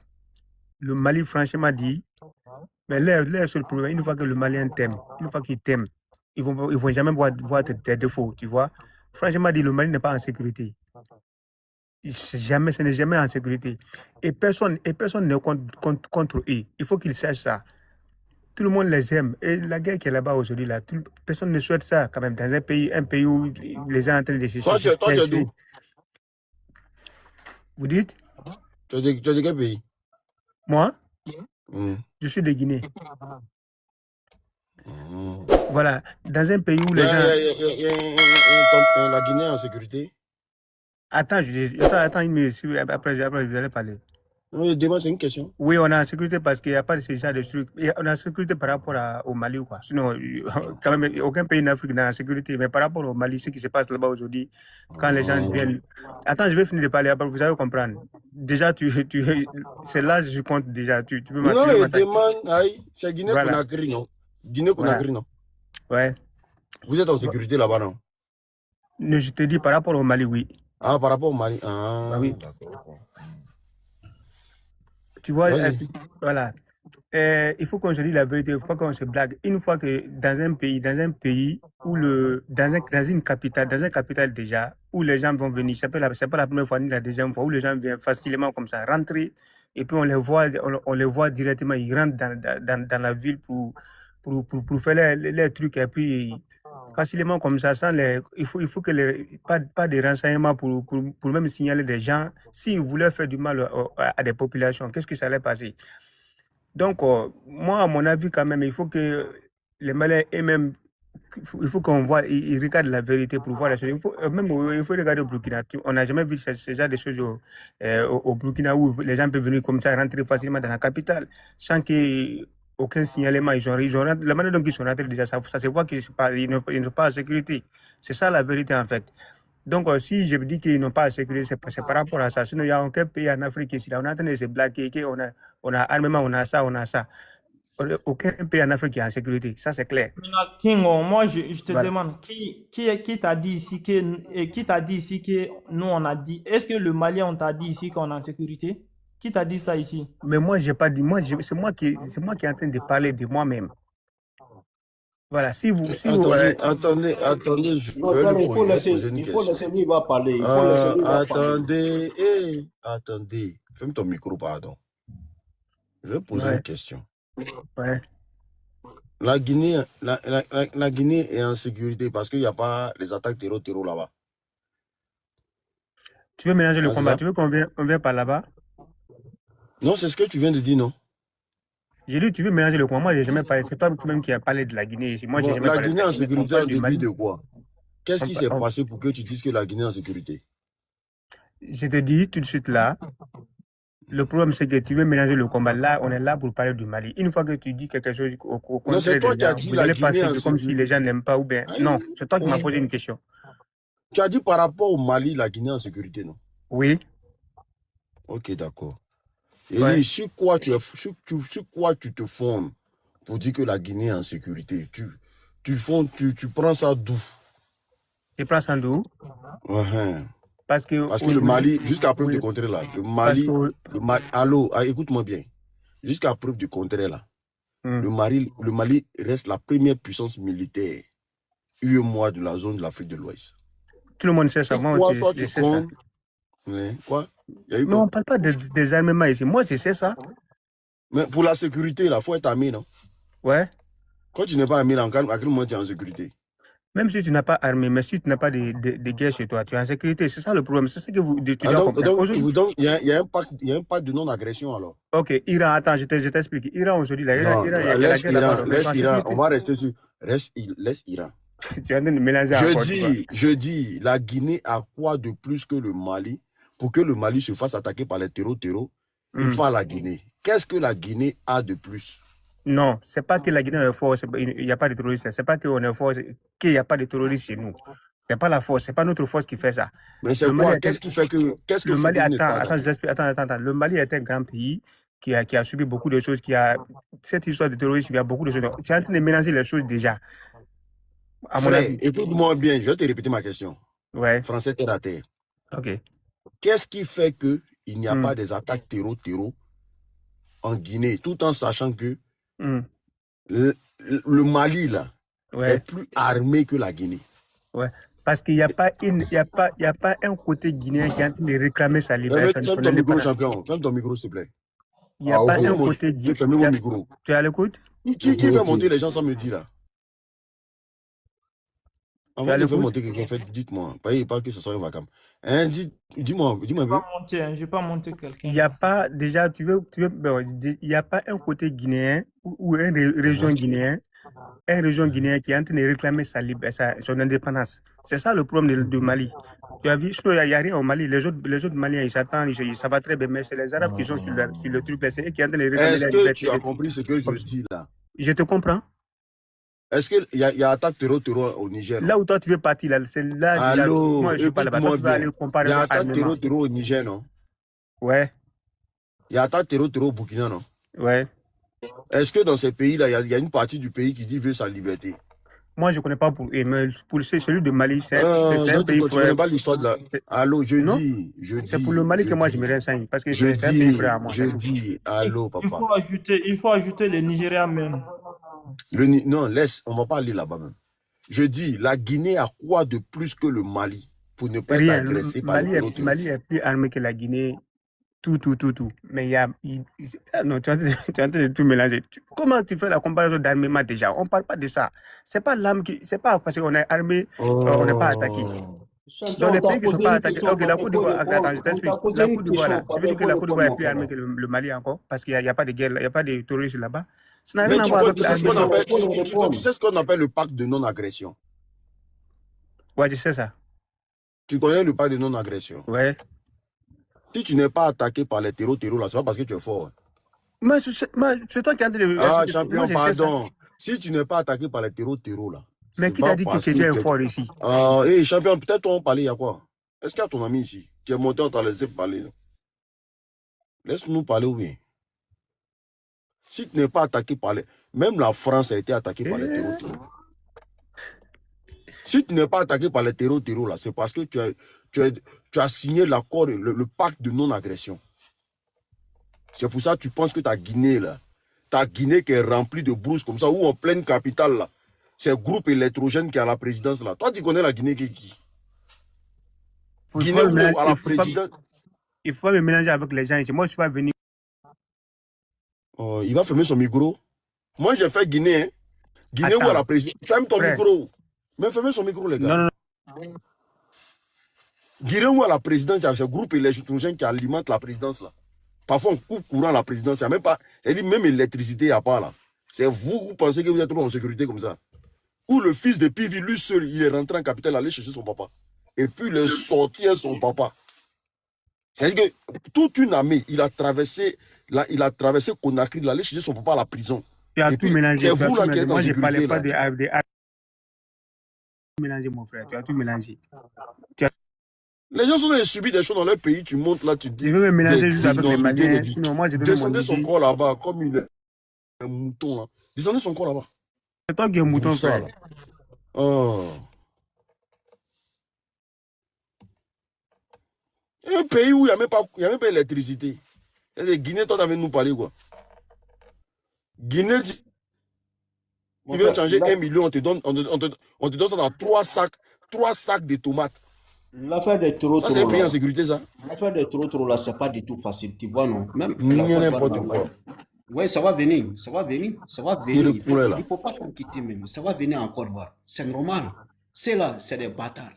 Speaker 4: Le Mali, franchement, dit, mais leur seul problème, une fois que le Malien t'aime, une fois qu'il t'aime, ils vont jamais voir tes défauts, tu vois. Franchement, dit, le Mali n'est pas en sécurité. ce n'est jamais en sécurité. Et personne n'est contre eux. Il faut qu'ils sachent ça. Tout le monde les aime. Et la guerre qui est là-bas aujourd'hui, là, personne ne souhaite ça quand même. Dans un pays où les gens sont en train de se
Speaker 1: Toi, tu es
Speaker 4: chercher.
Speaker 1: d'où?
Speaker 4: Vous dites?
Speaker 1: Tu es de quel pays?
Speaker 4: Moi,
Speaker 1: Hmm.
Speaker 4: je suis de Guinée.
Speaker 1: Hmm.
Speaker 4: Voilà. Dans un pays où les gens...
Speaker 1: La Guinée est en sécurité?
Speaker 4: Attends, attends une minute. Après, je vais aller parler.
Speaker 1: Oui, demande, c'est une question.
Speaker 4: Oui, on est en sécurité parce qu'il n'y a pas de ce genre de trucs. On est en sécurité par rapport au Mali, quoi. Sinon, quand même, aucun pays d'Afrique n'est en sécurité. Mais par rapport au Mali, ce qui se passe là-bas aujourd'hui, quand les gens viennent... Attends, je vais finir de parler, après vous allez comprendre. Déjà, c'est là que je compte déjà. Tu veux
Speaker 1: Non,
Speaker 4: m'attaquer.
Speaker 1: il demande, c'est Guinée-Conakry, non? Guinée-Conakry, non?
Speaker 4: Ouais.
Speaker 1: Vous êtes en sécurité là-bas, non?
Speaker 4: Je te dis par rapport au Mali, oui.
Speaker 1: Ah, par rapport au Mali. Ah,
Speaker 4: oui.
Speaker 1: d'accord.
Speaker 4: Tu vois, voilà. Il faut qu'on se dise la vérité, il ne faut pas qu'on se blague. Une fois que dans un pays où dans une capitale, déjà, où les gens vont venir, c'est pas la première fois ni la deuxième fois, où les gens viennent facilement comme ça rentrer, et puis on les voit directement, ils rentrent dans la ville pour faire les trucs, et puis facilement comme ça, il faut que pas de renseignements pour même signaler des gens. S'ils voulaient faire du mal à des populations, qu'est-ce que ça allait passer? Donc, moi, à mon avis, quand même, il faut que les Maliens eux-mêmes, il faut qu'on voit, ils regardent la vérité pour voir les choses. Il faut regarder au Burkina. On n'a jamais vu ce genre de choses au Burkina où les gens peuvent venir comme ça, rentrer facilement dans la capitale sans aucun signalement. La manière dont ils sont rentrés déjà, ça se voit qu'ils ne sont pas en sécurité. C'est ça la vérité en fait. Donc, si je dis qu'ils n'ont pas à sécurité, c'est par rapport à ça. Sinon, il n'y a aucun pays en Afrique ici. Là, on est en train de se blaguer, on a armement, on a ça, on a ça. Aucun pays en Afrique est en sécurité. Ça, c'est clair.
Speaker 3: Kingo, moi, je te demande, qui t'a dit ici que nous, on a dit, est-ce que le Mali, on t'a dit ici qu'on est en sécurité? Qui t'a dit ça ici?
Speaker 4: Mais moi, je n'ai pas dit. C'est moi qui est en train de parler de moi-même. Voilà,
Speaker 1: attendez, je vais
Speaker 2: il faut laisser lui, il va parler.
Speaker 1: Attendez, ferme ton micro, pardon. Je vais poser une question.
Speaker 4: Ouais.
Speaker 1: La Guinée est en sécurité parce qu'il n'y a pas les attaques terreau là-bas.
Speaker 4: Tu veux mélanger le combat? Tu veux qu'on vienne par là-bas?
Speaker 1: Non, c'est ce que tu viens de dire, non?
Speaker 4: J'ai dit, tu veux mélanger le combat? Moi, je n'ai jamais parlé. C'est toi même qui a parlé de la Guinée ici. Moi,
Speaker 1: Bon, la Guinée en sécurité en début de quoi? Qu'est-ce qui s'est passé pour que tu dises que la Guinée est en sécurité?
Speaker 4: Je te dis tout de suite là. Le problème, c'est que tu veux mélanger le combat. Là, on est là pour parler du Mali. Une fois que tu dis quelque chose au contraire,
Speaker 1: non, c'est toi qui as dit la Guinée en sécurité.
Speaker 4: Comme si les gens n'aiment pas ou bien. Non, c'est toi qui m'as posé une question.
Speaker 1: Tu as dit par rapport au Mali, la Guinée en sécurité, non?
Speaker 4: Oui.
Speaker 1: Ok, d'accord. Et sur quoi tu te fondes pour dire que la Guinée est en sécurité? Tu prends ça d'où?
Speaker 4: Tu prends ça d'où? Parce que
Speaker 1: le Mali, jusqu'à preuve du contraire là, le Mali, allô, écoute-moi bien. Jusqu'à preuve du contraire là, le Mali reste la première puissance militaire UEMOA de la zone de l'Afrique de l'Ouest.
Speaker 4: Tout le monde sait ça. Moi aussi, je sais ça.
Speaker 1: Quoi?
Speaker 4: Mais on ne parle pas des armements ici. Moi, je sais ça.
Speaker 1: Mais pour la sécurité, il faut être armé, non?
Speaker 4: Ouais.
Speaker 1: Quand tu n'es pas armé, à quel moment tu es en sécurité?
Speaker 4: Même si tu n'as pas armé, mais si tu n'as pas de guerre chez toi, tu es en sécurité. C'est ça le problème. C'est ça que vous dois comprendre.
Speaker 1: Donc, il y a un pacte de non-agression alors.
Speaker 4: Ok, Iran, attends, je t'explique. Iran aujourd'hui,
Speaker 1: laisse Iran, on va rester sur. Laisse Iran.
Speaker 4: Tu es en train de mélanger
Speaker 1: je dis, la Guinée a quoi de plus que le Mali pour que le Mali se fasse attaquer par les terreaux et pas la Guinée? Qu'est-ce que la Guinée a de plus?
Speaker 4: Non, c'est pas que la Guinée est forte, il n'y a pas de terroristes. C'est pas qu'on est fort, qu'il n'y a pas de terroristes chez nous. C'est pas la force, c'est pas notre force qui fait ça.
Speaker 1: Mais c'est quoi? Qu'est-ce qui fait que
Speaker 4: le Mali, attends, le Mali est un grand pays qui a subi beaucoup de choses, cette histoire de terrorisme, il y a beaucoup de choses. Tu es en train de mélanger les choses déjà. À mon avis.
Speaker 1: Écoute-moi bien, je vais te répéter ma question.
Speaker 4: Ouais.
Speaker 1: Français terre à terre.
Speaker 4: Ok.
Speaker 1: Qu'est-ce qui fait qu'il n'y a pas des attaques terreau en Guinée, tout en sachant que le Mali là est plus armé que la Guinée?
Speaker 4: Ouais. Parce qu'il n'y a pas un côté guinéen qui est en train de réclamer sa libération.
Speaker 1: Ferme ton micro, champion. Ferme ton micro, s'il te plaît.
Speaker 4: Il n'y a pas un
Speaker 1: Ok.
Speaker 4: côté guinéen.
Speaker 1: Fermez vos micros.
Speaker 4: Tu es à l'écoute?
Speaker 1: Qui fait monter les gens sans me dire là?
Speaker 4: Tu es
Speaker 1: Avant
Speaker 4: à
Speaker 1: de faire
Speaker 4: l'écoute?
Speaker 1: monter quelqu'un, dites-moi. Pas que ce soit un vacam. Hein, dis-moi un peu.
Speaker 3: Je vais pas monter quelqu'un.
Speaker 4: Il n'y a pas, déjà, il n'y a pas un côté guinéen ou une région guinéenne qui est en train de réclamer son indépendance. C'est ça le problème de Mali. Tu as vu, sinon, il n'y a rien au Mali. Les autres Maliens, ils s'attendent, ça va très bien, mais c'est les Arabes qui sont sur le truc là. C'est eux qui sont en train de réclamer
Speaker 1: Est-ce
Speaker 4: la
Speaker 1: que
Speaker 4: liberté.
Speaker 1: tu as compris ce que je dis là?
Speaker 4: Je te comprends.
Speaker 1: Est-ce qu'il y a attaque terreau au Niger?
Speaker 4: Là où toi tu veux partir, là, c'est là.
Speaker 1: Allô,
Speaker 4: moi, je suis pas là-bas. Toi, tu vas aller comparer.
Speaker 1: Il y a attaque terreau au Niger, non?
Speaker 4: Ouais.
Speaker 1: Il y a attaque terreau au Burkina, non?
Speaker 4: Ouais.
Speaker 1: Est-ce que dans ces pays-là, il y a une partie du pays qui dit veut sa liberté?
Speaker 4: Moi, je ne connais pas pour eux, mais pour celui de Mali, c'est un pays
Speaker 1: frère. Tu ne connais pas l'histoire de la... Allô, je dis.
Speaker 4: C'est pour le Mali que moi, je me renseigne, parce que
Speaker 1: je
Speaker 4: c'est un pays frère à moi.
Speaker 1: Je dis, allô, papa.
Speaker 3: Il faut ajouter le Nigeria même.
Speaker 1: Non, laisse, on ne va pas aller là-bas même. Je dis, la Guinée a quoi de plus que le Mali pour ne pas être agressé par les autres?
Speaker 4: Mali est plus armé que la Guinée. Tout. Mais il y a... non, tu es en train de tout mélanger. Comment tu fais la comparaison d'armement déjà? On ne parle pas de ça. C'est pas l'arme qui... C'est pas parce qu'on est armé, on n'est pas attaqué. Dans les pays qui ne sont pas attaqués... Ok, la Côte d'Ivoire... Attends, je t'explique. La Côte d'Ivoire, là. Tu veux dire que la Côte d'Ivoire est plus armée que le Mali encore? Parce qu'il n'y a pas de guerre, il n'y a pas de terroristes là-bas? Ça n'a rien à voir avec l'armée.
Speaker 1: Tu sais ce qu'on appelle le pacte de non-agression?
Speaker 4: Ouais, je sais ça.
Speaker 1: Tu connais le pacte de non-agression?
Speaker 4: Ouais.
Speaker 1: Si tu n'es pas attaqué par les terreaux là, c'est pas parce que tu es fort.
Speaker 4: Mais c'est toi qui es en train de...
Speaker 1: Ah, champion, pardon. Si tu n'es pas attaqué par les terreaux là.
Speaker 4: Mais qui t'a dit que tu étais fort ici?
Speaker 1: Ah, hé, champion, peut-être on parlait, il y a quoi? Est-ce qu'il y a ton ami ici? Tu es monté, on t'a laissé parler. Laisse-nous parler, oui. Si tu n'es pas attaqué par les... Même la France a été attaquée par les terreaux. Si tu n'es pas attaqué par les terreaux là, c'est parce que tu as signé l'accord, le pacte de non-agression. C'est pour ça que tu penses que ta Guinée, là, ta Guinée qui est remplie de brousse comme ça, ou en pleine capitale, là, c'est un groupe électrogène qui est à la présidence, là. Toi, tu connais la Guinée qui est qui? Guinée ou à la présidence?
Speaker 4: Il faut me mélanger avec les gens ici. Moi, je suis pas venu.
Speaker 1: Il va fermer son micro. Moi, j'ai fait Guinée, hein. Guinée ou à la présidence. Ferme ton micro. Mais fermez son micro, les gars.
Speaker 4: Non.
Speaker 1: Guinée ou à la présidence, c'est un groupe électrogène qui alimente la présidence, là. Parfois, on coupe courant à la présidence. Même pas, c'est-à-dire même l'électricité, il n'y a pas, là. C'est vous pensez que vous êtes trop en sécurité comme ça. Ou le fils de Pivi, lui seul, il est rentré en capitale, aller chercher son papa. Et puis, il est sorti à son papa. C'est-à-dire que toute une armée, il a traversé Conakry, il allait chercher son papa à la prison.
Speaker 4: Tu as tout mélangé.
Speaker 1: C'est vous là qui êtes en sécurité.
Speaker 4: Moi, je ne parlais pas de mélangé, mon frère. Tu as tout mélangé.
Speaker 1: Les gens sont subis des choses dans leur pays, tu montes là, tu dis.
Speaker 4: Je veux me mélanger juste avec les Maliens. Sinon, moi, je
Speaker 1: descendez son corps là-bas, comme il est un mouton là. Descendez son corps là-bas.
Speaker 4: C'est toi qui es un mouton, frère.
Speaker 1: Oh. Un pays où il n'y a même pas d'électricité. Guinée, toi, tu avais nous parler quoi? Guinée, tu veux changer 1 million, on te donne ça dans 3 sacs de tomates.
Speaker 2: L'affaire des trop
Speaker 1: ça, c'est un pays en sécurité, ça.
Speaker 2: L'affaire des trop là, c'est pas du tout facile, tu vois, non? Même
Speaker 1: n'importe quoi.
Speaker 2: Oui, ça va venir. Il
Speaker 1: ne
Speaker 2: faut pas qu'on quitte, mais ça va venir encore voir. C'est normal. C'est là, c'est des bâtards.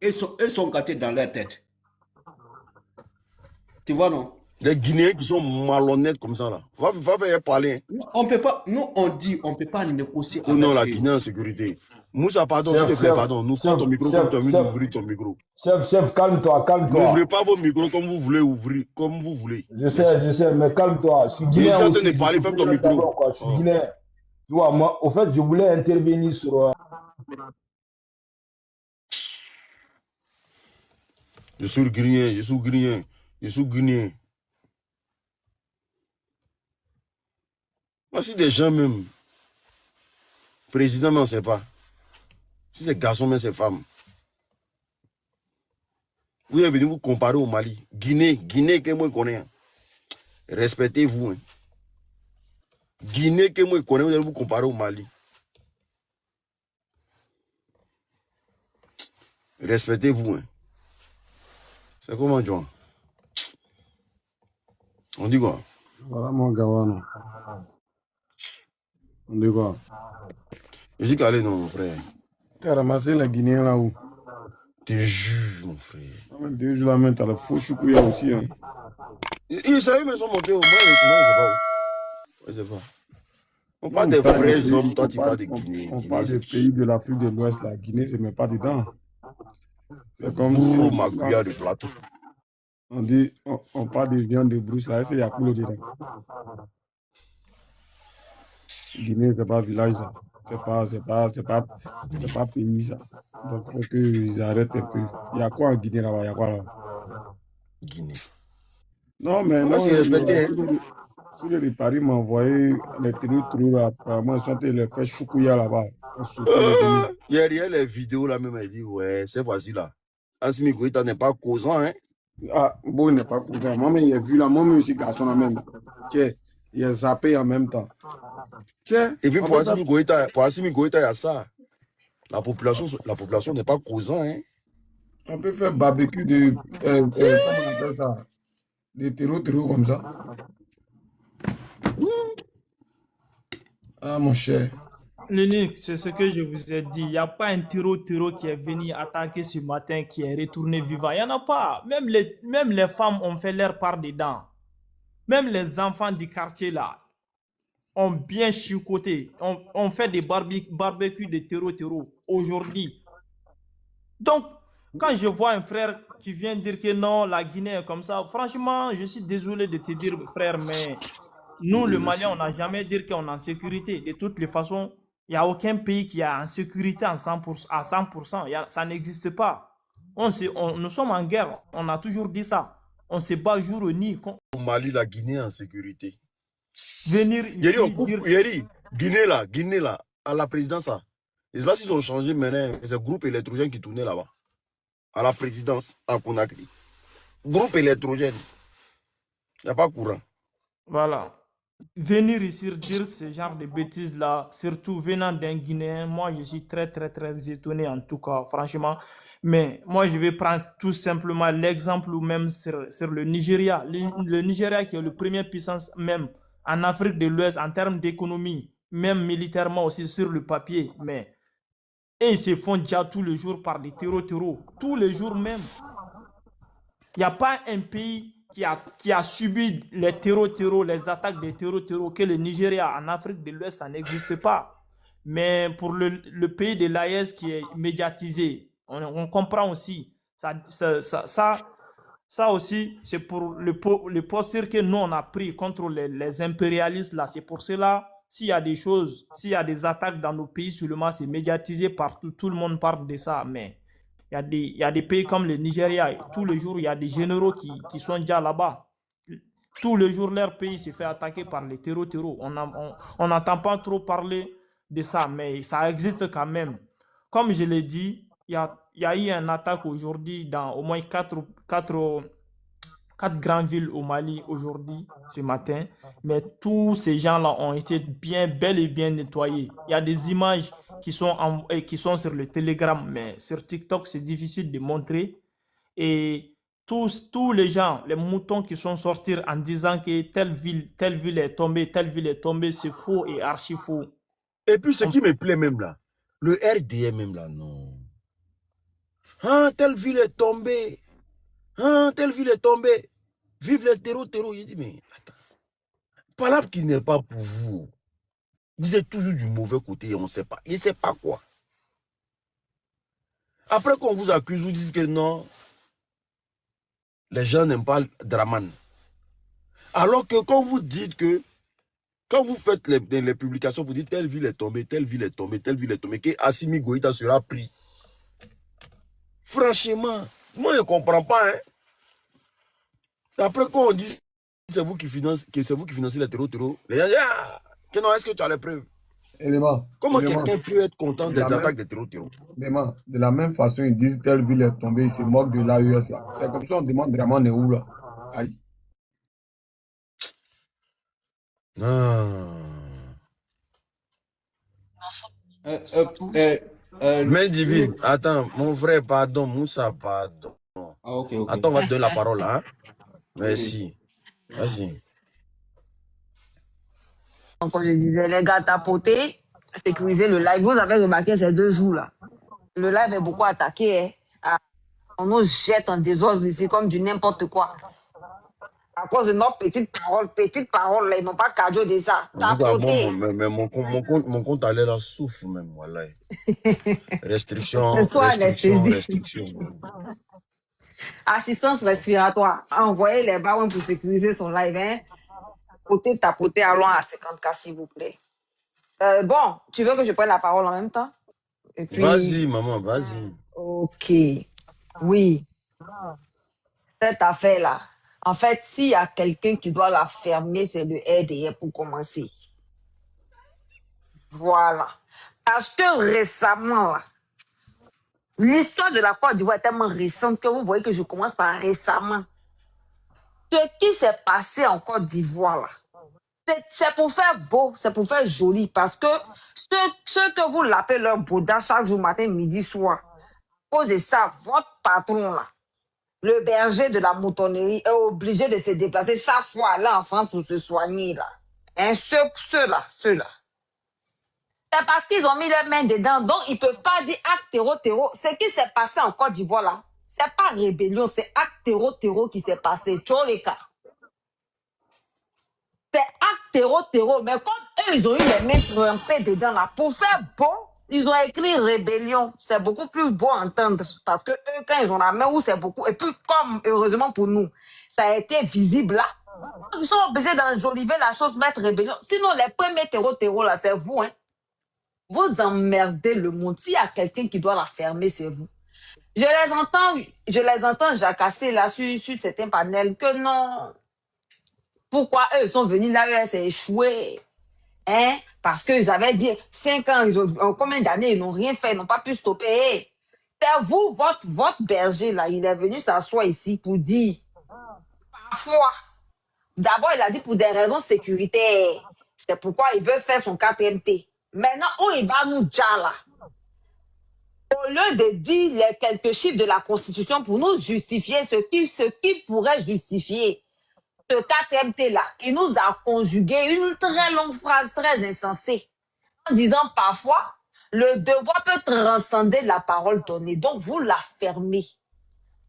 Speaker 2: Ils sont gâtés dans leur tête. Tu vois, non?
Speaker 1: Des Guinéens qui sont malhonnêtes comme ça, là. Va venir parler.
Speaker 2: On peut pas, nous, on dit, on ne peut pas négocier avec
Speaker 1: non, la Guinée en sécurité. Moussa, pardon, s'il te plaît, pardon. Nous prenons ton micro comme tu as mis d'ouvrir ton micro.
Speaker 5: Chef, calme-toi.
Speaker 1: N'ouvrez pas vos micros comme vous voulez ouvrir, comme vous voulez.
Speaker 5: Je sais, mais calme-toi. Je suis guinéen aussi.
Speaker 1: De parler, ferme ton micro.
Speaker 5: Je suis guinéen. Tu vois, moi, au fait, je voulais intervenir sur...
Speaker 1: Je suis guinéen. Moi, si des gens même, président, mais on ne sait pas. Si c'est garçon, mais c'est femme. Vous êtes venu vous comparer au Mali. Guinée, que moi je connais. Respectez-vous. Hein. Guinée, que moi je connais, vous allez vous comparer au Mali. Respectez-vous. Hein. C'est comment, John? On dit quoi?
Speaker 6: Voilà mon Gawano. On dit quoi?
Speaker 1: Je dis qu'allez, non, mon frère.
Speaker 6: Tu as ramassé les Guinéens là-haut.
Speaker 1: Te jure, mon frère.
Speaker 6: Ah, 2 jours là, tu as le faux choukouya aussi. Hein.
Speaker 1: Ils savent, mais ils sont montés au moins, je sais pas où. Je sais pas. On parle des vrais hommes, toi tu parles de Guinée.
Speaker 6: On parle des pays de l'Afrique de l'Ouest, la Guinée, c'est même pas dedans. C'est comme si.
Speaker 1: Gros Maguya de plateau.
Speaker 6: On dit, on parle de viande de brousse là, c'est Yakulo dedans. Guinée, c'est pas village ça. C'est pas pays ça. Donc, faut qu'ils arrêtent un peu. Il y a quoi en Guinée là-bas? Il y a quoi là?
Speaker 1: Guinée.
Speaker 6: Non, mais
Speaker 1: Moi,
Speaker 6: non.
Speaker 1: c'est respecté.
Speaker 6: Sur les Paris m'a envoyé les trous là. Apparemment, ils sont allés les faire choukouya là-bas.
Speaker 1: Il y a les vidéos là même, elle dit, ouais, c'est voici là. Assimi Goïta n'est pas causant, hein.
Speaker 6: Ah, bon, il n'est pas causant. Moi-même, j'ai vu là, moi-même aussi, garçon là même. Tiens, il a zappé en même temps. Tiens.
Speaker 1: Et puis pour Assimi Goïta, il y a ça. La population n'est pas causant, hein.
Speaker 6: On peut faire barbecue de. Comment on appelle ça? Des terreaux comme ça. Ah, mon cher.
Speaker 3: Lénique, c'est ce que je vous ai dit. Il n'y a pas un terreau qui est venu attaquer ce matin, qui est retourné vivant. Il n'y en a pas. Même les femmes ont fait leur part dedans. Même les enfants du quartier là ont bien chicoté. On fait des barbecues de terreau aujourd'hui. Donc, quand je vois un frère qui vient dire que non, la Guinée est comme ça, franchement, je suis désolé de te dire, frère, mais nous, le Mali, on n'a jamais dit qu'on est en sécurité. De toutes les façons, il n'y a aucun pays qui est en sécurité à 100%. Ça n'existe pas. Nous sommes en guerre. On a toujours dit ça. On se bat jour et nuit.
Speaker 1: Au Mali, la Guinée est en sécurité.
Speaker 3: Venir
Speaker 1: ici, Guinée là, à la présidence. Et là, ils ont changé maintenant. C'est le groupe électrogène qui tournait là-bas. À la présidence, à Conakry. Groupe électrogène. Il n'y a pas courant.
Speaker 3: Voilà. Venir ici dire ce genre de bêtises-là, surtout venant d'un Guinéen, moi je suis très très très étonné en tout cas, franchement. Mais moi je vais prendre tout simplement l'exemple ou même sur le Nigeria. Le Nigeria qui est le premier puissance même en Afrique de l'Ouest en termes d'économie, même militairement aussi sur le papier. Mais et ils se font déjà tous les jours par des terreaux, tous les jours même. Il n'y a pas un pays qui a subi les terreaux, les attaques des terreaux que le Nigeria en Afrique de l'Ouest, ça n'existe pas. Mais pour le pays de l'AES qui est médiatisé, on comprend aussi. Ça aussi, c'est pour le posture que nous, on a pris contre les impérialistes. Là. C'est pour cela, s'il y a des choses, s'il y a des attaques dans nos pays, seulement c'est médiatisé partout. Tout le monde parle de ça, mais il y a des pays comme le Nigeria, tous les jours, il y a des généraux qui sont déjà là-bas. Tous les jours, leur pays se fait attaquer par les terreaux. On n'entend pas trop parler de ça, mais ça existe quand même. Comme je l'ai dit, il y a eu une attaque aujourd'hui dans au moins quatre grandes villes au Mali aujourd'hui, ce matin. Mais tous ces gens-là ont été bel et bien nettoyés. Il y a des images qui sont sur le Telegram, mais sur TikTok, c'est difficile de montrer. Et tous les gens, les moutons qui sont sortis en disant que telle ville est tombée, c'est faux et archi faux.
Speaker 1: Et puis ce qui me plaît même là, le RDM même là, non. Hein, telle ville est tombée. Hein, telle ville est tombée. Vive les terreaux. Il dit, mais attends. Palabre qui n'est pas pour vous. Vous êtes toujours du mauvais côté et on ne sait pas. Il ne sait pas quoi. Après qu'on vous accuse, vous dites que non, les gens n'aiment pas Draman. Alors que quand vous dites que, quand vous faites les publications, vous dites telle ville est tombée, que Assimi Goïta sera pris. Franchement, moi je ne comprends pas. Hein. Après quand on dit c'est vous qui financez les terreaux, les gens disent ah, que non, est-ce que tu as les preuves? Comment quelqu'un peut être content des attaques des terreaux?
Speaker 6: De la même façon, ils disent telle ville est tombée, ils se moquent de l'AES là. C'est comme ça on demande vraiment est où là. Aïe.
Speaker 1: Non. Main
Speaker 2: Une
Speaker 1: divine.
Speaker 2: autre.
Speaker 1: Attends, mon frère, pardon. Moussa, pardon.
Speaker 2: Ah, ok, ok.
Speaker 1: Attends, on va te donner la parole, hein.
Speaker 2: Oui.
Speaker 1: Merci. Vas-y.
Speaker 7: Donc, comme je disais, les gars tapotés, sécuriser le live. Vous avez remarqué ces 2 jours-là. Le live est beaucoup attaqué. Hein. Ah, on nous jette en désordre ici comme du n'importe quoi. À cause de nos petites paroles, là, ils n'ont pas cardio de ça.
Speaker 1: En tout cas,
Speaker 7: Tapoter.
Speaker 1: mais mon compte allait là souffre même, voilà.
Speaker 7: Ce
Speaker 1: Restriction,
Speaker 7: soit
Speaker 1: restriction,
Speaker 7: anesthésie.
Speaker 1: restriction.
Speaker 7: Assistance respiratoire. Envoyez les barons pour sécuriser son live. Hein. Tapoter, allons à 50K, s'il vous plaît. Bon, tu veux que je prenne la parole en même temps? Et puis,
Speaker 1: Vas-y, maman, vas-y.
Speaker 7: ok. Oui, cette affaire-là. En fait, s'il y a quelqu'un qui doit la fermer, c'est le RDR pour commencer. Voilà. Parce que récemment, là, l'histoire de la Côte d'Ivoire est tellement récente que vous voyez que je commence par récemment. Ce qui s'est passé en Côte d'Ivoire, là, c'est pour faire beau, c'est pour faire joli. Parce que ceux que vous l'appelez leur Bouddha chaque jour, matin, midi, soir, à cause de ça, votre patron, là, le berger de la moutonnerie, est obligé de se déplacer chaque fois là en France pour se soigner, là. Hein, ceux-là. C'est parce qu'ils ont mis leurs mains dedans, donc ils ne peuvent pas dire acte terreau. Ce qui s'est passé en Côte d'Ivoire, là, c'est pas rébellion, c'est acte terreau qui s'est passé. Tu vois les cas. C'est acte terreau. Mais comme eux, ils ont eu les mains trempées dedans, là, pour faire beau, ils ont écrit rébellion. C'est beaucoup plus beau à entendre. Parce que eux, quand ils ont la main où c'est beaucoup. Et puis, comme heureusement pour nous, ça a été visible là. Ils sont obligés d'enjoliver la chose, mettre rébellion. Sinon, les premiers terreau, là, c'est vous, hein. Vous emmerdez le monde. S'il y a quelqu'un qui doit la fermer, c'est vous. Je les entends jacasser là sur certains panels que non. Pourquoi eux sont venus là, eux, c'est échoué. Hein? Parce qu'ils avaient dit 5 ans, combien d'années, ils n'ont rien fait, ils n'ont pas pu stopper. C'est vous, votre berger là, il est venu s'asseoir ici pour dire, parfois, d'abord il a dit pour des raisons sécuritaires. C'est pourquoi il veut faire son 4MT. Maintenant, où il va nous dire là? Au lieu de dire les quelques chiffres de la Constitution pour nous justifier ce qui pourrait justifier ce 4MT là, il nous a conjugué une très longue phrase très insensée en disant parfois le devoir peut transcender la parole donnée. Donc vous la fermez.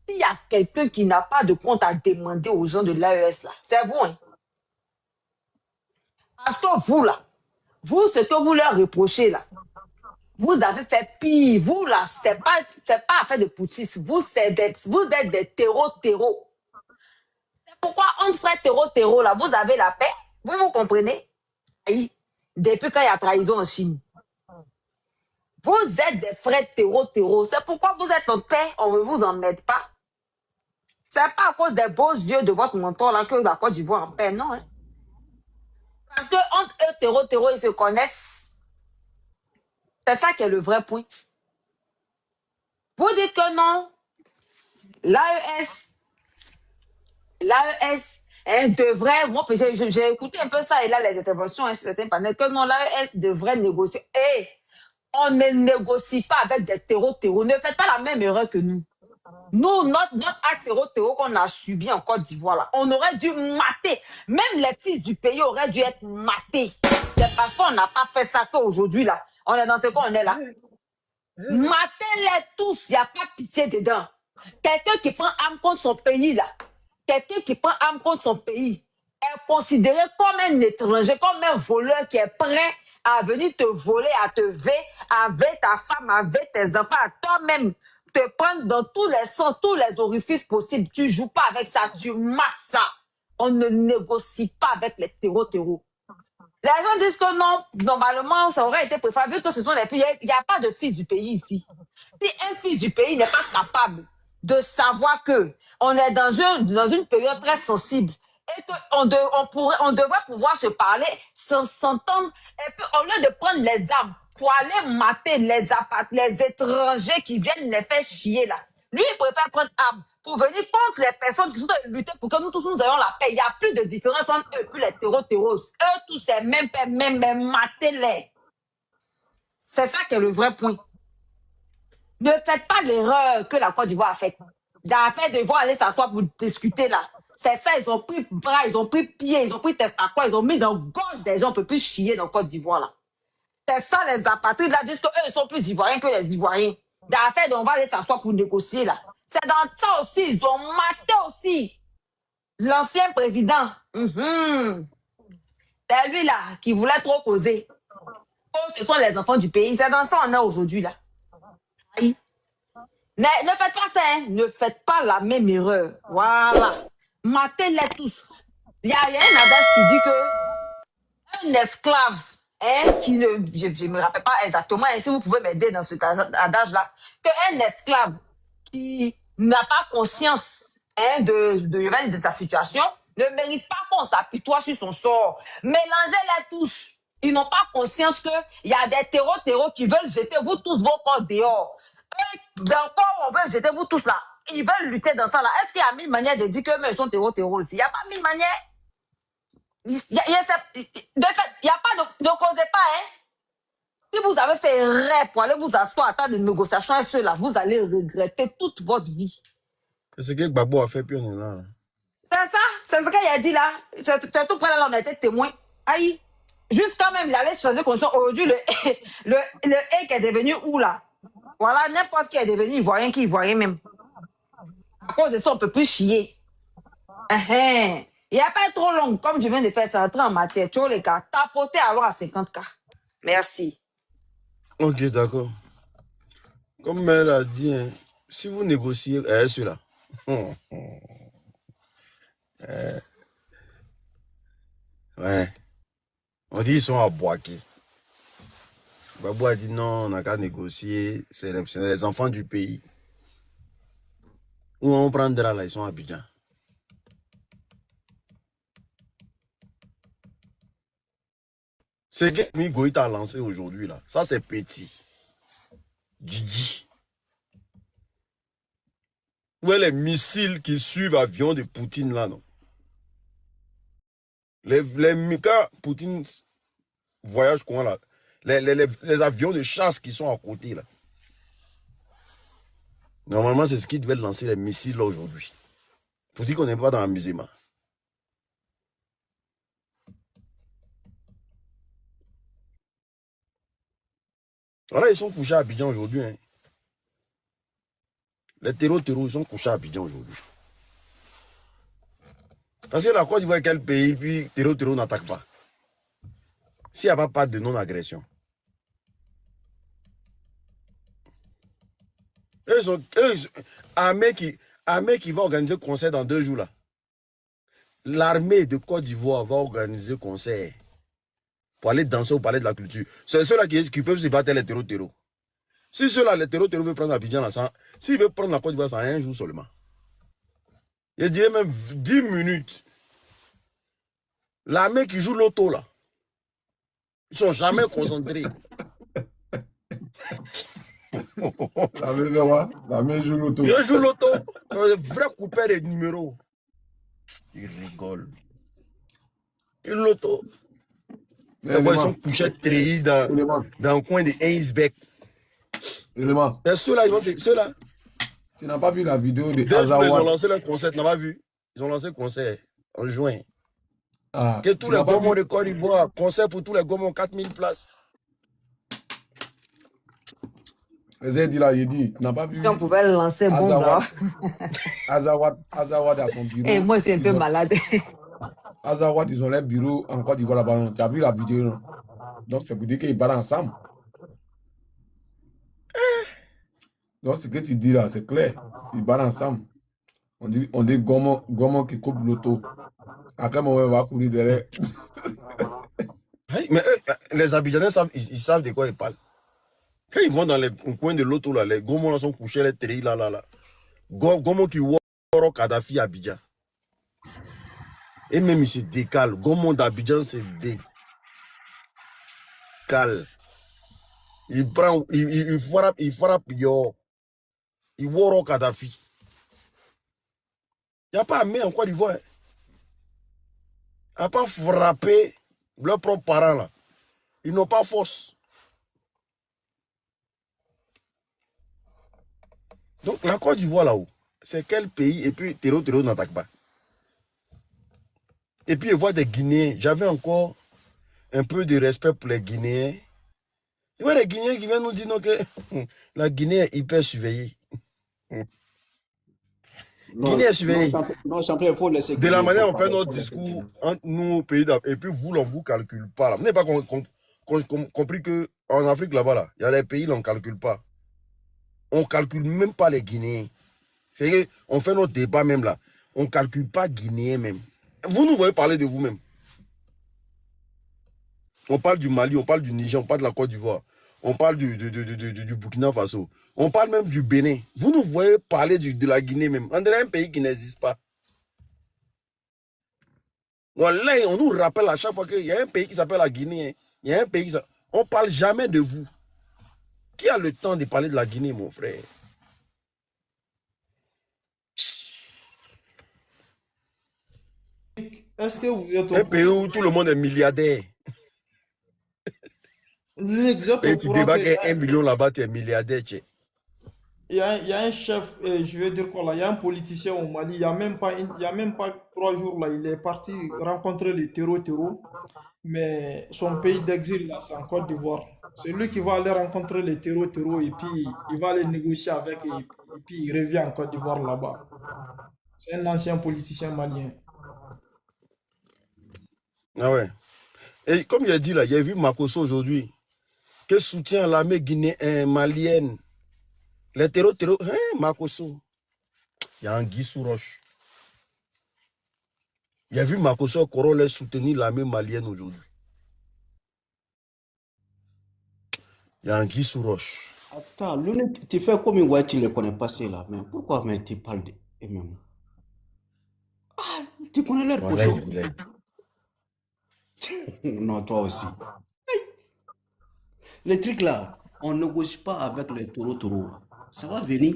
Speaker 7: S'il y a quelqu'un qui n'a pas de compte à demander aux gens de l'AES là, c'est vous. Hein? Parce que vous là, vous ce que vous leur reprochez là, vous avez fait pire. Vous, là, c'est pas affaire de putschisme. Vous êtes des terreau. C'est pourquoi on ferait terreau, là, vous avez la paix. Vous comprenez? Oui. Depuis quand il y a trahison en Chine. Vous êtes des frères terreau. C'est pourquoi vous êtes en paix. On ne vous emmerde pas. C'est pas à cause des beaux yeux de votre mentor, là, que la Côte d'Ivoire en paix, non, hein? Parce que entre eux, terreau, ils se connaissent. C'est ça qui est le vrai point. Vous dites que non, l'AES devrait, moi j'ai écouté un peu ça et là les interventions sur certains panels, que non, l'AES devrait négocier. Et on ne négocie pas avec des terreaux. Ne faites pas la même erreur que nous. Nous, notre acte terreau qu'on a subi en Côte d'Ivoire, là, on aurait dû mater. Même les fils du pays auraient dû être matés. C'est parce qu'on n'a pas fait ça qu'aujourd'hui, là, on est dans ce qu'on est là. Matez-les tous, il n'y a pas de pitié dedans. Quelqu'un qui prend âme contre son pays, là, est considéré comme un étranger, comme un voleur qui est prêt à venir te voler, à te veiller avec ta femme, avec tes enfants, à toi-même, te prendre dans tous les sens, tous les orifices possibles. Tu joues pas avec ça, tu mates ça. On ne négocie pas avec les terreaux. Les gens disent que non, normalement, ça aurait été préférable, vu que ce sont les filles. Il n'y a pas de fils du pays ici. Si un fils du pays n'est pas capable de savoir que on est dans une période très sensible et qu'on devrait pouvoir se parler, s'entendre, et puis au lieu de prendre les armes pour aller mater les étrangers qui viennent les faire chier là, lui, il préfère prendre armes pour venir contre les personnes qui sont en lutter pour que nous tous nous ayons la paix. Il n'y a plus de différence entre eux et les terreaux. Eux tous, c'est même matez-les. C'est ça qui est le vrai point. Ne faites pas l'erreur que la Côte d'Ivoire a faite. D'affaire de voir aller s'asseoir pour discuter là. C'est ça, ils ont pris bras, ils ont pris pied, ils ont pris test à quoi, ils ont mis dans la gorge des gens, on peut plus chier dans Côte d'Ivoire là. C'est ça, les apatrides là disent qu'eux, ils sont plus ivoiriens que les Ivoiriens. D'affaire, on va aller s'asseoir pour négocier là. C'est dans ça aussi, ils ont maté aussi l'ancien président. C'est lui là qui voulait trop causer. Oh, ce sont les enfants du pays. C'est dans ça on est aujourd'hui là. Aïe. Mais ne faites pas ça, hein. Ne faites pas la même erreur. Voilà. Matez-les tous. Il y a un adage qui dit que un esclave, hein, qui ne, je ne me rappelle pas exactement, et si vous pouvez m'aider dans cet adage-là, qu'un esclave qui n'a pas conscience, hein, de sa situation ne mérite pas qu'on s'apitoie sur son sort. Mélangez-les tous. Ils n'ont pas conscience qu'il y a des terreaux qui veulent jeter vous tous vos corps dehors. Eux, dans le corps, on veut jeter vous tous là. Ils veulent lutter dans ça là. Est-ce qu'il y a mille manières de dire qu'eux, ils sont terreaux aussi? Il n'y a pas mille manières. De fait, il n'y a pas de causez pas, hein. Si vous avez fait rêve pour aller vous asseoir à table de négociation avec ceux-là, vous allez regretter toute votre vie.
Speaker 1: C'est ce que Gbagbo a fait, puis on est là.
Speaker 7: C'est ça, c'est ce qu'il a dit là. C'est tout près là, on a été témoin. Aïe. Juste quand même, il allait changer de condition. Aujourd'hui, le qui est devenu où là? Voilà, n'importe qui est devenu ivoirien, qui ivoirien même. À cause de ça, on ne peut plus chier. Il n'y a pas trop long, comme je viens de faire ça, entrer en matière. Tu vois les gars, tapoter alors à 50K. Merci.
Speaker 1: Ok, d'accord. Comme elle a dit, hein, si vous négociez, celui-là. Ouais. On dit qu'ils sont à Boaké. Babou a dit non, on n'a qu'à négocier. C'est les enfants du pays. Où on prendra là, ils sont à Abidjan. C'est que Goïta a lancé aujourd'hui là. Ça c'est petit. Gigi. Où est les missiles qui suivent l'avion de Poutine là, non? Quand Poutine voyage comment là? Les avions de chasse qui sont à côté là. Normalement, c'est ce qui devait lancer les missiles là aujourd'hui. Pour dire qu'on n'est pas dans l'amusement. Voilà, ils sont couchés à Abidjan aujourd'hui. Hein. Les terreaux, ils sont couchés à Abidjan aujourd'hui. Parce que la Côte d'Ivoire est quel pays, puis terreau n'attaque pas. S'il n'y a pas de non-agression. Armée qui va organiser concert dans 2 jours là. L'armée de Côte d'Ivoire va organiser concert pour aller danser au palais de la culture. C'est ceux-là qui peuvent se battre les terreaux. Si ceux-là, les terreaux veulent prendre Abidjan là, s'ils veulent prendre la Côte d'Ivoire, c'est en 1 jour seulement. Je dirais même 10 minutes. L'armée qui joue l'auto là, ils ne sont jamais concentrés.
Speaker 6: L'armée joue l'auto.
Speaker 1: Ils jouent l'auto. Un vrai coupeur de numéros. Ils rigolent. Ils l'auto. Ils sont couchés treillis dans le coin de Heisbeck. C'est ceux-là.
Speaker 6: Tu n'as pas vu la vidéo de
Speaker 1: Azawad. Ils ont lancé leur concert, tu n'as pas vu? Ils ont lancé le concert en juin. Que tous les gourmands de Côte d'Ivoire, concert pour tous les gourmands, 4000 places.
Speaker 6: Il dit, tu n'as pas vu?
Speaker 7: On pouvait le lancer bon là.
Speaker 6: Azawad à son bureau.
Speaker 7: Et moi, c'est un peu malade.
Speaker 6: Azawad, ils ont leur bureau en Côte d'Ivoire là-bas. Tu as vu la vidéo, non? Donc, c'est pour dire qu'ils parlent ensemble. Donc, ce que tu dis là, c'est clair. Ils parlent ensemble. On dit gourmand qui coupe l'auto. À quel moment on va courir derrière?
Speaker 1: Mais les Abidjanais, ils savent de quoi ils parlent. Quand ils vont dans les coins de l'auto, là, les gourmands là sont couchés, les télés là. Gourmands qui voient Kadhafi à Abidjan. Et même ils se décalent. Gourmands d'Abidjan se décalent. Il frappe, il voit Kadhafi. Il n'y a pas armée en Côte d'Ivoire. Il n'y a pas frappé leurs propres parents là. Ils n'ont pas force. Donc la Côte d'Ivoire là-haut, c'est quel pays? Et puis Terreau n'attaque pas. Et puis, voir des Guinéens. J'avais encore un peu de respect pour les Guinéens. Il y a des Guinéens qui viennent nous dire non, que la Guinée est hyper surveillée. Guinée est surveillée.
Speaker 2: Non, champion, il faut laisser.
Speaker 1: De la manière dont on fait notre discours entre nous, pays d'Afrique, et puis vous, on ne vous calcule pas. Là. Vous n'avez pas compris qu'en Afrique, là-bas, là, il y a des pays, là, on ne calcule pas. On ne calcule même pas les Guinéens. C'est on fait notre débat même là. On ne calcule pas Guinéens même. Vous nous voyez parler de vous-même. On parle du Mali, on parle du Niger, on parle de la Côte d'Ivoire. On parle du Burkina Faso. On parle même du Bénin. Vous nous voyez parler de la Guinée même. On dirait un pays qui n'existe pas. Là, on nous rappelle à chaque fois qu'il y a un pays qui s'appelle la Guinée. Il y a un pays qui s'appelle... On ne parle jamais de vous. Qui a le temps de parler de la Guinée, mon frère?
Speaker 3: Est-ce que vous êtes
Speaker 1: un pays où tout le monde est milliardaire.
Speaker 3: Vous êtes
Speaker 1: Et
Speaker 3: au
Speaker 1: tu
Speaker 3: courant
Speaker 1: débarques
Speaker 3: que
Speaker 1: 1 million là-bas, tu es milliardaire.
Speaker 3: il y a un chef, je veux dire quoi là, il y a un politicien au Mali, il y a même pas 3 jours là, il est parti rencontrer les terreaux, mais son pays d'exil là, c'est en Côte d'Ivoire. C'est lui qui va aller rencontrer les terreaux et puis il va aller négocier avec et puis il revient en Côte d'Ivoire là-bas. C'est un ancien politicien malien.
Speaker 1: Ah ouais. Et comme il a dit là, il a vu Makosso aujourd'hui, qui soutient l'armée guinéenne, malienne. Les terreaux, Makosso. Il y a un Guy sous roche. Il a vu Makosso Korole soutenir l'armée malienne aujourd'hui. Il y a un Guy sous roche.
Speaker 2: Attends, tu fais comme une tu les connais pas, là. Mais pourquoi tu parles d'eux-mêmes? Ah, tu connais leur position. Non, toi aussi. Les trucs là, on ne négocie pas avec les taureaux. Ça va venir.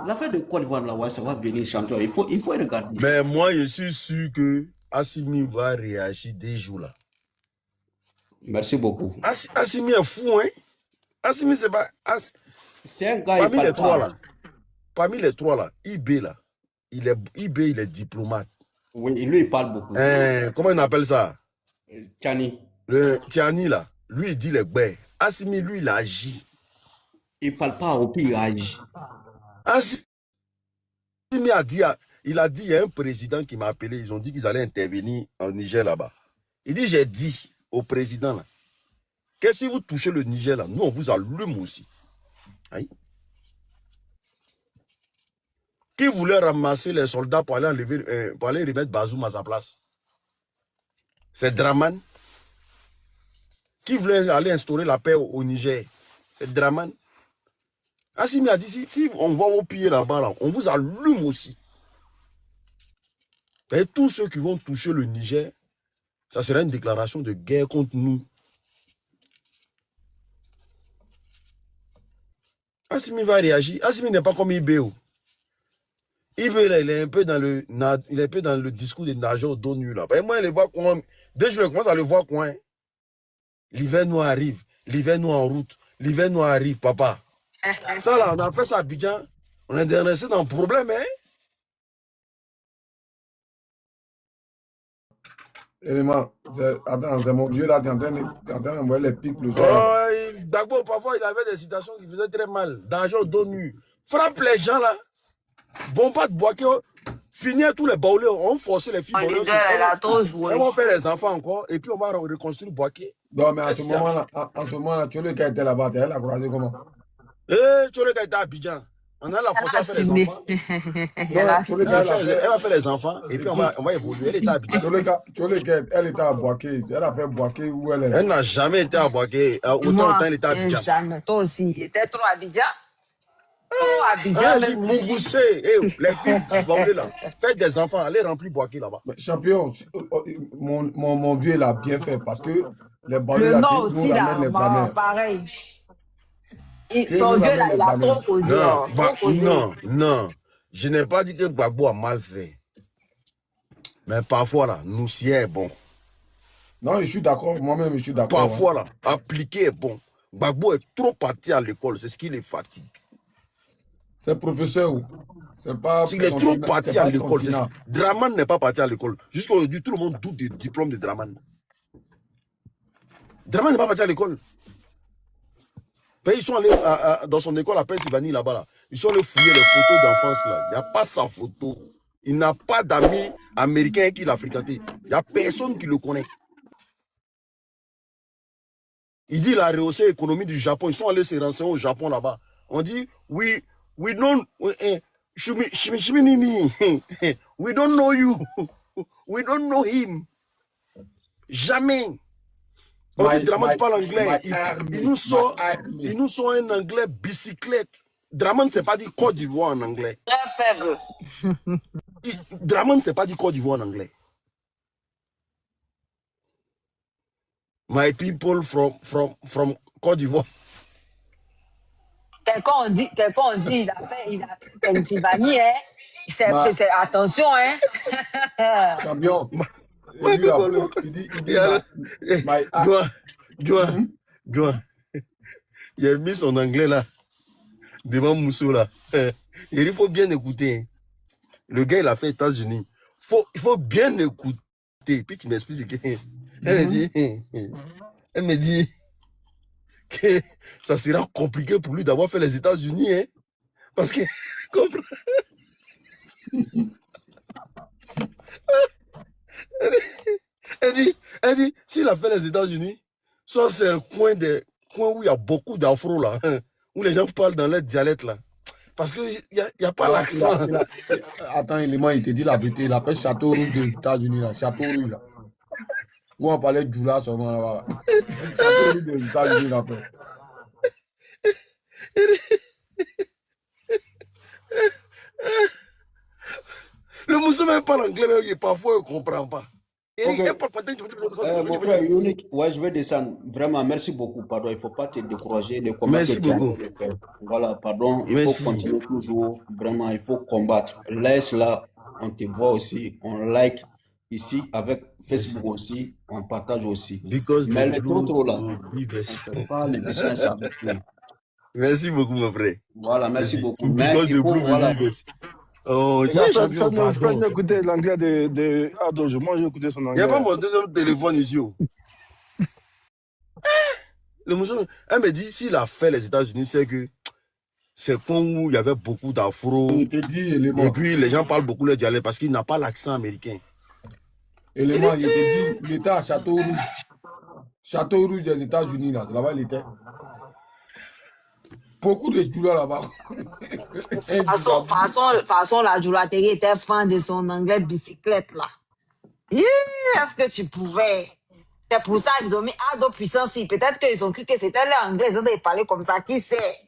Speaker 2: L'affaire de Côte d'Ivoire là, ça va venir, champion. Il faut regarder.
Speaker 1: Mais moi, je suis sûr que Assimi va réagir des jours là.
Speaker 2: Merci beaucoup.
Speaker 1: Assimi est fou, hein? Assimi, c'est pas.
Speaker 2: C'est un gars
Speaker 1: parmi les trois là. Parmi les trois là, IB là. Il est diplomate.
Speaker 2: Oui, lui, il parle beaucoup.
Speaker 1: Comment on appelle ça?
Speaker 2: Tiani.
Speaker 1: Le Tiani là. Lui, il dit les bêtes. Assimi, lui, il agit.
Speaker 2: Il parle pas au pire, il agit.
Speaker 1: Assimi a dit, il y a un président qui m'a appelé. Ils ont dit qu'ils allaient intervenir en Niger là-bas. Il dit, j'ai dit au président là, que si vous touchez le Niger là, nous on vous allume aussi. Aïe. Qui voulait ramasser les soldats pour aller enlever, pour aller remettre Bazoum à sa place? C'est Draman. Qui voulait aller instaurer la paix au Niger? C'est Draman. Assimi a dit, si on va au pied là-bas, là, on vous allume aussi. Et tous ceux qui vont toucher le Niger, ça sera une déclaration de guerre contre nous. Assimi va réagir. Assimi n'est pas comme Ibeo. Ibeo, il est un peu dans le discours des nageurs d'eau nue là. Et moi, je le vois coin. Dès que je commence à le voir coin. L'hiver nous arrive. L'hiver nous en route. L'hiver nous arrive, papa. Ça là, on a fait ça à Abidjan. On est resté dans le problème, hein.
Speaker 6: Élément, attends, c'est mon vieux là, tu es en train d'envoyer les pics le soir.
Speaker 1: Dagbo, parfois, il avait des citations qui faisaient très mal. Danger dos nu. Frappe les gens là. Bombarde Boaké. Finir tous les baoulés. On forçait les filles.
Speaker 7: Le leader, elle a trop joué.
Speaker 1: On va faire les enfants encore. Et puis, on va reconstruire Boaké.
Speaker 6: Non, mais en ce moment-là, tu le qui était là-bas, tu l'as croisé comment?
Speaker 1: Tu le qui était à Abidjan. On a la force à faire les enfants.
Speaker 7: Elle
Speaker 1: va faire les enfants. Et puis, on va évoluer. Elle était à Abidjan.
Speaker 6: Elle était à Boaké. Elle a fait Boaké où elle est?
Speaker 1: Elle n'a jamais été à Boaké. Autant elle était à Abidjan.
Speaker 7: Jamais. Toi aussi. Il était trop à Abidjan. Trop à Abidjan.
Speaker 1: Mon boussé. Les filles, là. Faites des enfants. Allez remplir Boaké là-bas.
Speaker 6: Champion, mon vieux l'a bien fait parce que les ballons
Speaker 7: là, c'est aussi là, pareil. Ton vieux là, il a trop causé.
Speaker 1: Non. Je n'ai pas dit que Gbagbo a mal fait. Mais parfois là, nous si est bon.
Speaker 6: Non, je suis d'accord. Moi-même, je suis d'accord.
Speaker 1: Parfois là, appliquer est bon. Gbagbo est trop parti à l'école. C'est ce qui les fatigue.
Speaker 6: C'est professeur ou? C'est pas
Speaker 1: Il est trop parti à l'école.
Speaker 6: continent.
Speaker 1: Draman n'est pas parti à l'école. Jusqu'à aujourd'hui, tout le monde doute du diplôme de Draman. Draman n'est pas parti à l'école. Ils sont allés dans son école à Pennsylvanie, là-bas. Là. Ils sont allés fouiller les photos d'enfance. Il n'y a pas sa photo. Il n'a pas d'amis américains qui l'a fréquenté. Il n'y a personne qui le connaît. Il dit qu'il a rehaussé l'économie du Japon. Ils sont allés se renseigner au Japon là-bas. On dit, we don't know you. We don't know him. Jamais. On dit Draman parle anglais. Il nous sort un anglais bicyclette. Draman ne sait pas dire Côte d'Ivoire en anglais.
Speaker 7: Très faible.
Speaker 1: Draman ne sait pas dire Côte d'Ivoire en anglais. My people from Côte d'Ivoire.
Speaker 7: Quelqu'un on dit, il a fait Pennsylvanie, hein. C'est attention, hein.
Speaker 6: Champion.
Speaker 1: Joan, il a mis son anglais là, devant Mousso là. Et il faut bien écouter. Hein. Le gars, il a fait États-Unis. Il faut bien écouter. Puis tu m'expliques. Elle me dit que ça sera compliqué pour lui d'avoir fait les États-Unis. Hein, parce que, elle dit, s'il a fait les États-Unis, soit c'est un coin où il y a beaucoup d'afro là, hein, où les gens parlent dans leur dialecte là. Parce qu'il n'y a pas l'accent.
Speaker 6: Attends, il te dit la vérité. Il appelle Château Rouge des États-Unis là. Chapeau Rouge là. Où on parlait du là seulement là. Château Rouge des États-Unis là.
Speaker 1: Le musulman parle anglais, mais parfois il ne comprend pas.
Speaker 2: Okay. Mon frère Unique, ouais, je vais descendre. Vraiment, merci beaucoup. Pardon, il ne faut pas te décourager.
Speaker 1: Merci beaucoup.
Speaker 2: Voilà, pardon, il faut continuer toujours. Vraiment, il faut combattre. Laisse là, on te voit aussi, on like ici avec Facebook aussi, on partage aussi. Mais le trop là, on ne fait pas le business avec lui.
Speaker 1: Merci beaucoup, mon frère.
Speaker 2: Voilà, merci beaucoup. Mais il faut, voilà.
Speaker 8: Oh, faites écouter l'anglais de Adolphe. Moi, j'ai écouté son anglais.
Speaker 1: Il n'y a pas mon deuxième téléphone ici. Le musulman, elle me dit, s'il a fait les États-Unis, c'est que c'est quand où il y avait beaucoup d'afro. Et puis les gens parlent beaucoup le dialecte parce qu'il n'a pas l'accent américain.
Speaker 6: Élément, il te dit, il était à Château Rouge. Château Rouge des États-Unis, là. C'est là-bas il était. Beaucoup de Djoula là-bas.
Speaker 7: De façon, la Djoulaterie était fan de son anglais bicyclette là. Est-ce que tu pouvais? C'est pour ça qu'ils ont mis Ado puissance. Peut-être qu'ils ont cru que c'était l'anglais. Ils ont parlé comme ça. Qui sait?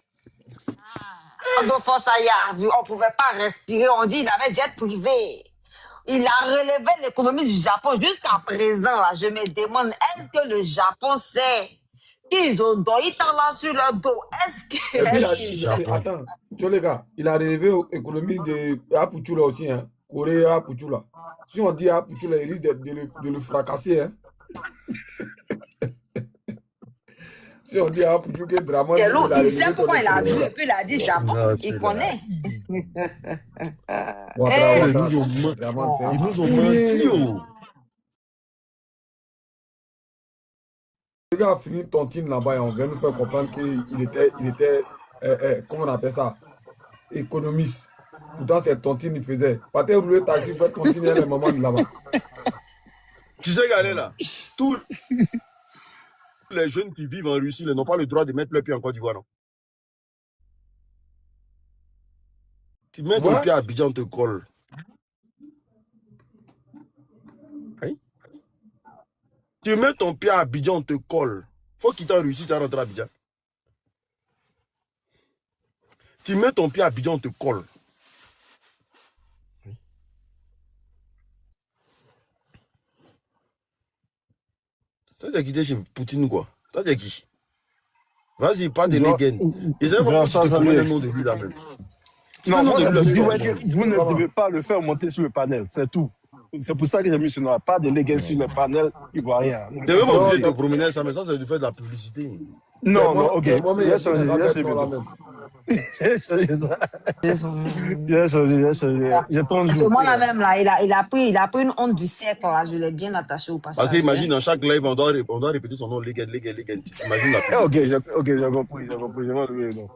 Speaker 7: Ado Fossaya, on ne pouvait pas respirer. On dit qu'il avait jet privé. Il a relevé l'économie du Japon jusqu'à présent. Là, je me demande, est-ce que le Japon sait qu'ils ont dormi là sur leur dos? Est-ce que...
Speaker 6: Attends, tu les gars, il a relevé l'économie de Apuchula aussi, hein. Corée Apuchula. Si on dit Apuchula, il risque de le fracasser, hein. Si on dit Apuchula, Draman...
Speaker 7: Il sait comment il a vu et puis il a dit Japon, non, il connaît.
Speaker 1: Ils nous ont menti.
Speaker 6: Le gars a fini tontine là-bas et on vient nous faire comprendre qu'il était comment on appelle ça, économiste. Pourtant, c'est tontine il faisait. Pas rouler taxi, faire tontine les mamans de là-bas.
Speaker 1: Tu sais, regardez là, tous les jeunes qui vivent en Russie n'ont pas le droit de mettre le pied en Côte d'Ivoire, non? Tu mets ton pied à Abidjan, on te colle. Tu mets ton pied à Abidjan, on te colle. Faut quitter en Russie, tu vas rentrer à Abidjan. Tu mets ton pied à Abidjan, on te colle. Toi, tu as quitté chez Poutine, quoi. Toi, tu as qui? Vas-y, pas de Léguen. Ils aiment pas le nom de lui là même.
Speaker 8: Non, moi, vous ne devez pas le faire monter sur le panel, c'est tout. C'est pour ça que j'ai mis ce noir. Pas de légumes sur le panel ivoirien.
Speaker 1: Tu n'es même pas
Speaker 6: Non,
Speaker 1: obligé de te
Speaker 6: non,
Speaker 1: promener ça, mais ça, c'est de faire de la publicité.
Speaker 6: c'est
Speaker 8: Non, non,
Speaker 6: moi,
Speaker 8: ok.
Speaker 6: c'est moi-même,
Speaker 8: J'ai
Speaker 6: j'ai dit,
Speaker 8: changé,
Speaker 6: la
Speaker 8: j'ai
Speaker 6: bête,
Speaker 8: changé.
Speaker 6: la même.
Speaker 8: J'ai changé ça. J'ai changé, j'ai changé. J'ai 30
Speaker 7: Parce que
Speaker 8: jours.
Speaker 7: moi, là même, là, il a pris une honte du siècle, là. Je l'ai bien attaché au
Speaker 1: Parce
Speaker 7: passage.
Speaker 1: qu'imagine, dans chaque live, on doit répéter son nom, Legend. Imagine la pub.
Speaker 8: Ok, j'ai compris, j'ai compris. J'ai compris, non.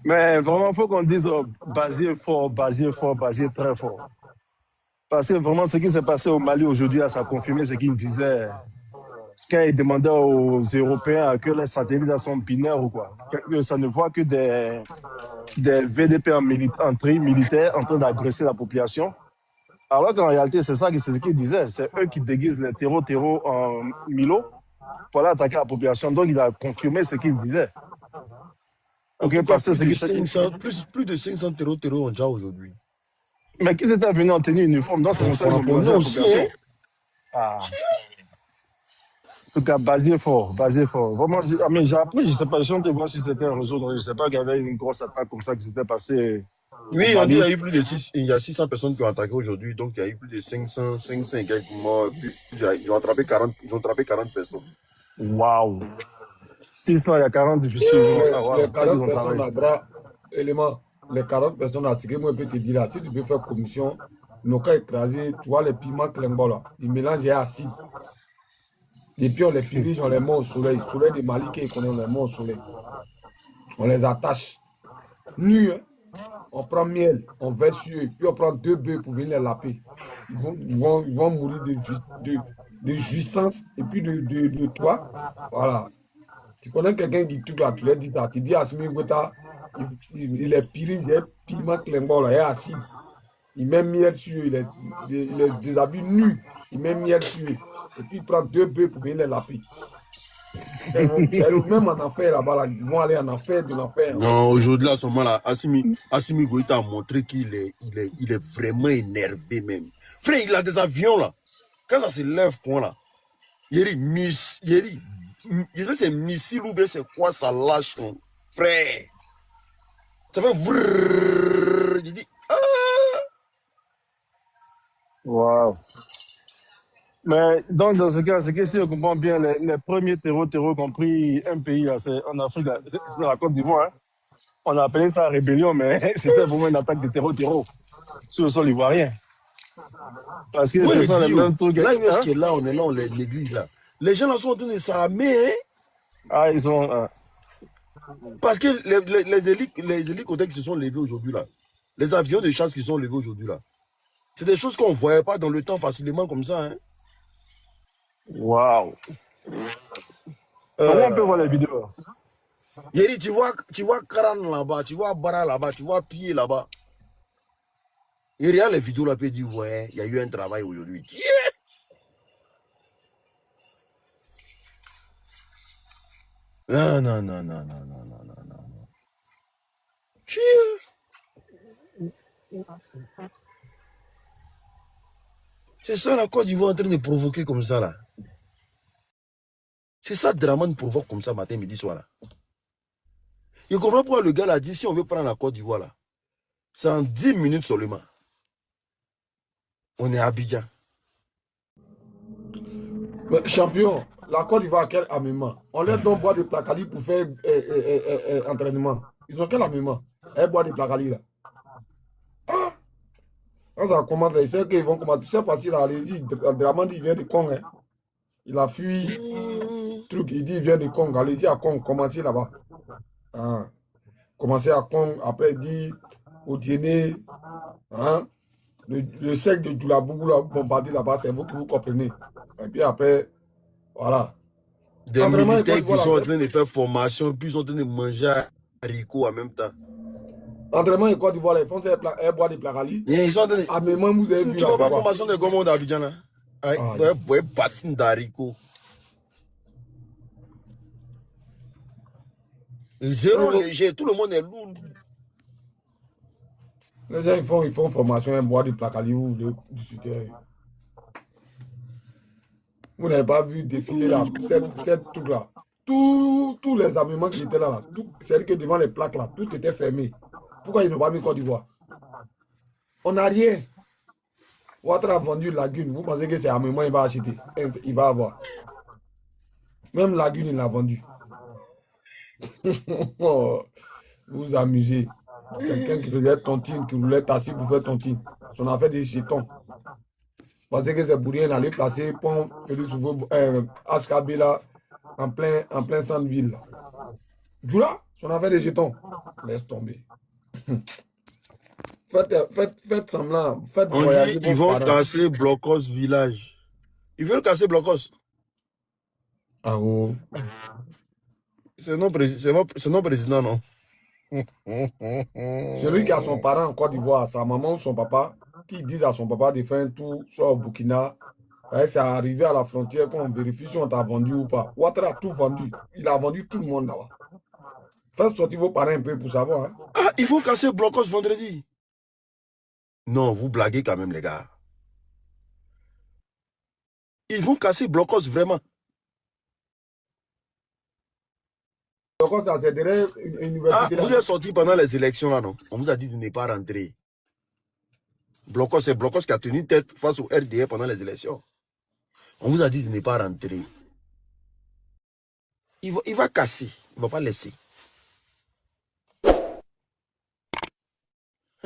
Speaker 8: Mais vraiment, il faut qu'on dise Basier fort, Basier fort, Basier très fort. Parce que vraiment, ce qui s'est passé au Mali aujourd'hui, ça a confirmé ce qu'il disait quand il demandait aux Européens que les satellites sont binaires ou quoi. Que ça ne voit que des VDP en tri militaire en train d'agresser la population. Alors qu'en réalité, c'est ce qu'il disait. C'est eux qui déguisent les terreaux en Milo pour aller attaquer la population. Donc, il a confirmé ce qu'il disait.
Speaker 1: En
Speaker 8: Ok,
Speaker 1: tout cas,
Speaker 8: parce que
Speaker 1: plus
Speaker 8: ce
Speaker 1: de
Speaker 8: qui
Speaker 1: 500, plus de 500 terreaux ont déjà aujourd'hui.
Speaker 8: Mais qui s'était venu en tenue uniforme, donc c'est pour ça qu'ils ont menacé la population. Ah. En tout cas, Basier fort, Basier fort. Vraiment, j'ai appris, je ne sais pas, je ne voir si c'était un réseau, je ne sais pas qu'il y avait une grosse attaque comme ça qui s'était passée.
Speaker 1: Oui, on dit qu'il y a eu plus de 600 personnes qui ont attaqué aujourd'hui, donc il y a eu plus de 500 et quelques morts, ils ont attrapé 40 personnes.
Speaker 8: Waouh! 600, il y a 40 difficiles.
Speaker 6: Les 40 personnes à bras, élément, les 40 personnes à tirer, moi je peux te dire là, si tu peux faire commission, nos cas écrasés, tu vois les piments Klembo là, ils mélangent acide. Et puis on les purige, on les met au soleil des Mali qui connaissent, on les met au soleil. On les attache. Nus, hein? On prend miel, on verse sur eux, puis on prend 2 bœufs pour venir les laper. Ils vont mourir de jouissance et puis de toi. Voilà. Tu connais quelqu'un qui tout là, tu lui dis ça, tu dis à Asmi Gota, il est purige, il est piment Klembo là, il est acide. Il met miel sur eux, il est déshabille nus, il met miel sur eux. Et puis il prend 2 bœufs pour venir les laper. Même en affaire là-bas, là, ils vont aller en affaire de l'enfer.
Speaker 1: Non, aujourd'hui, à ce moment-là, Assimi Goïta a montré qu'il est vraiment énervé même. Frère, il a des avions là. Quand ça se lève, point là, je sais c'est missile ou bien c'est quoi, ça lâche. Hein. Frère, ça fait vrrrr. Il dit, ah.
Speaker 8: Waouh! Mais donc, dans ce cas, c'est que si on comprend bien, les premiers terreaux qui ont pris un pays là, en Afrique, c'est la Côte d'Ivoire. Hein. On a appelé ça rébellion, mais c'était vraiment une attaque de terreau sur le sol ivoirien. Parce que ce sont les mêmes trucs.
Speaker 1: Là, on est là, on les néglige là. Les gens là sont en train de s'armer. Hein?
Speaker 8: Ah, ils sont.
Speaker 1: Parce que les hélicoptères qui se sont levés aujourd'hui là, les avions de chasse qui sont levés aujourd'hui là, c'est des choses qu'on ne voyait pas dans le temps facilement comme ça. Hein?
Speaker 8: Waouh! Comment on peut voir les vidéos?
Speaker 1: Yeri, tu vois Karan là-bas, tu vois Bara là-bas, tu vois Pied là-bas. Il regarde les vidéos là, puis il dit, ouais, il y a eu un travail aujourd'hui. Yeah! Non. C'est ça la Côte d'Ivoire en train de provoquer comme ça là. C'est ça Draman provoque comme ça matin, midi, soir là. Il comprend pourquoi le gars l'a dit, si on veut prendre la Côte d'Ivoire là, c'est en 10 minutes seulement. On est à Abidjan.
Speaker 6: Mais, champion, la Côte d'Ivoire a quel armement? On leur donne boire des placali pour faire entraînement. Ils ont quel armement? Elles boivent des placali là. Ah! Quand ça commence, ils savent qu'ils vont commencer. C'est facile, allez-y. Dramandi, il vient de Congo. Hein. Il a fui. Truc, il dit il vient de Congo. Allez-y à Congo, commencez là-bas. Ah. Commencez à Congo, après il dit au Diené, hein, le sec de Djoulabougou là, bombardé là-bas, c'est vous qui vous comprenez. Et puis après, voilà.
Speaker 1: Des militaires qui sont en train de faire formation, puis ils sont en train de manger haricots en même temps.
Speaker 6: Entraînement et Côte d'Ivoire, ils font ça, ils boivent des placali.
Speaker 1: Ils sont en train de...
Speaker 6: Ah, mais moi, vous avez vu
Speaker 1: tu vois pas la formation de Gomon d'Abidjan là? Ils boivent bassine d'haricots. Zéro léger, tout le monde est lourd.
Speaker 6: Les gens ils font formation, ils boivent du placali ou du soutien. Vous n'avez pas vu défiler là, cette truc là. Tous les armements qui étaient là, c'est-à-dire que devant les plaques là, tout était fermé. Pourquoi ils n'ont pas mis Côte d'Ivoire? On n'a rien. Ouattara a vendu Lagune. Vous pensez que c'est à moment il va acheter? Il va avoir. Même Lagune, il l'a vendu. Oh, vous vous amusez. Quelqu'un qui faisait tontine, qui voulait tasser pour faire tontine. On a fait des jetons. Parce que c'est pour rien d'aller placer pont Félix HKB là, en plein centre-ville. Djoula, on a fait des jetons. Laisse tomber. Faites semblant. Faites
Speaker 1: On
Speaker 6: voyager
Speaker 1: dit ils
Speaker 6: vos
Speaker 1: vont
Speaker 6: parents.
Speaker 1: casser Blocos village. Ils veulent casser Blocos.
Speaker 6: Ah oh.
Speaker 1: C'est non président, non?
Speaker 6: Celui qui a son parent en Côte d'Ivoire, sa maman ou son papa, qui disent à son papa de faire un tour, soit au Burkina, c'est arrivé à la frontière qu'on vérifie si on t'a vendu ou pas. Ouattara a tout vendu. Il a vendu tout le monde là-bas. Faites sortir vos parents un peu pour savoir. Hein.
Speaker 1: Ah, ils vont casser Blocos vendredi. Non, vous blaguez quand même, les gars. Ils vont casser Blocos vraiment.
Speaker 6: Donc, ça, c'est derrière une université.
Speaker 1: Ah, vous êtes sortis pendant les élections là, non? On vous a dit de ne pas rentrer. Blocos, c'est Blocos qui a tenu tête face au RDR pendant les élections. On vous a dit de ne pas rentrer. Il va casser. Il ne va pas laisser.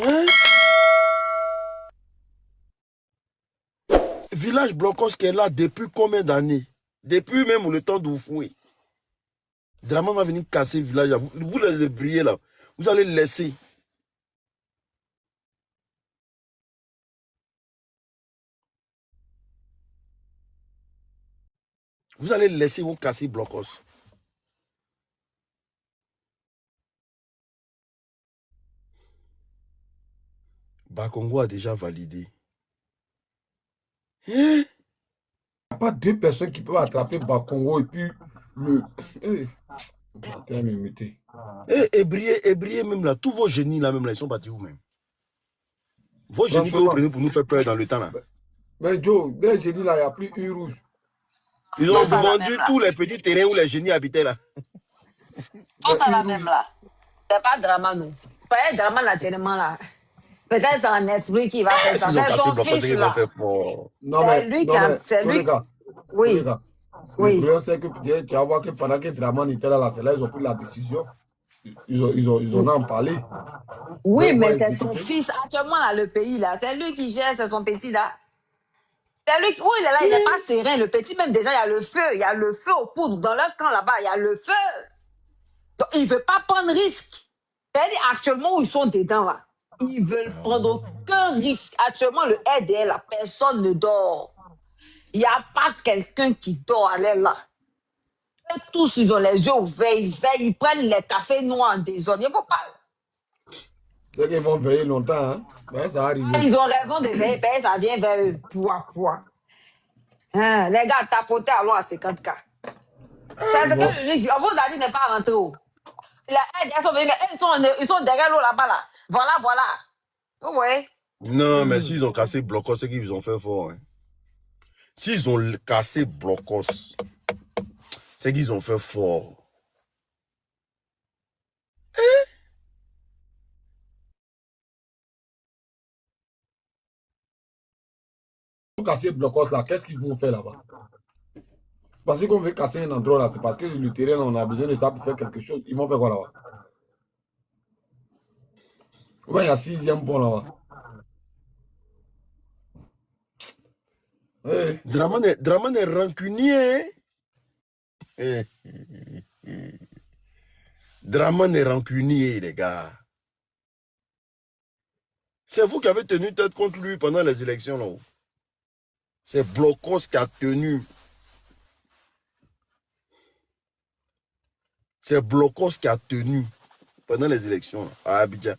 Speaker 1: Hein? Village Blocos qui est là depuis combien d'années? Depuis même le temps d'Oufoué. Draman va venir casser le village. Vous les briller là. Vous allez laisser. Vous allez laisser, ils vont casser Blocos. Bakongo a déjà validé. Hein?
Speaker 6: Il n'y a pas deux personnes qui peuvent attraper Bakongo et puis le.
Speaker 1: Et briller même là. Tous vos génies là même là, ils sont partis où même? Vos génies que vous prenez pour nous faire peur dans le temps là.
Speaker 6: Mais Joe, dès que j'ai dit là, il n'y a plus une rouge.
Speaker 1: Ils ont vendu tous les petits terrains où les génies habitaient là.
Speaker 7: Tout ça là même là. C'est pas drama, non. Pas drama naturellement là. Peut-être c'est un esprit qui va faire ça. C'est son fils là.
Speaker 6: Non, mais,
Speaker 7: C'est lui. Oui.
Speaker 6: Le problème, c'est que tu vas voir que pendant que Draman était là, c'est là, ils ont pris la décision. Ils en ont parlé.
Speaker 7: Oui, mais c'est son fils. Actuellement, là, le pays, là, c'est lui qui gère, c'est son petit, là. C'est lui qui, oui, il est là, il n'est pas serein. Le petit, même déjà, il y a le feu. Il y a le feu au poudre. Dans leur camp, là-bas, il y a le feu. Donc, il ne veut pas prendre risque. C'est-à-dire, actuellement, où ils sont dedans, là, ils ne veulent prendre aucun risque. Actuellement, le RDL, là, personne ne dort. Il n'y a pas quelqu'un qui dort à l'air là. Et tous, ils ont les yeux ouverts, ils prennent les cafés noirs en désordre. Il ne faut pas.
Speaker 6: C'est qu'ils vont veiller longtemps, hein? Ben, ça arrive.
Speaker 7: Ils ont raison de veiller, ben, ça vient vers eux. Pouah. Hein, les gars, tapoter allons à 50K. C'est ce que le mec, on vous a dit de ne pas rentrer. Ils sont derrière l'eau là-bas, là. Voilà. Vous voyez?
Speaker 1: Non, mais s'ils ont cassé Blocos, c'est qu'ils ont fait fort. Hein. S'ils ont cassé Blocos, c'est qu'ils ont fait fort. Hein?
Speaker 6: Pour casser Blocos là, qu'est-ce qu'ils vont faire là-bas? Parce qu'on veut casser un endroit là, c'est parce que le terrain, on a besoin de ça pour faire quelque chose. Ils vont faire quoi là-bas? Ouais, il y a 6e pont là-bas. Hey.
Speaker 1: Draman est rancunier. Hein? Draman est rancunier, les gars. C'est vous qui avez tenu tête contre lui pendant les élections là-haut. C'est Blocos qui a tenu. C'est Blocos qui a tenu pendant les élections là, à Abidjan.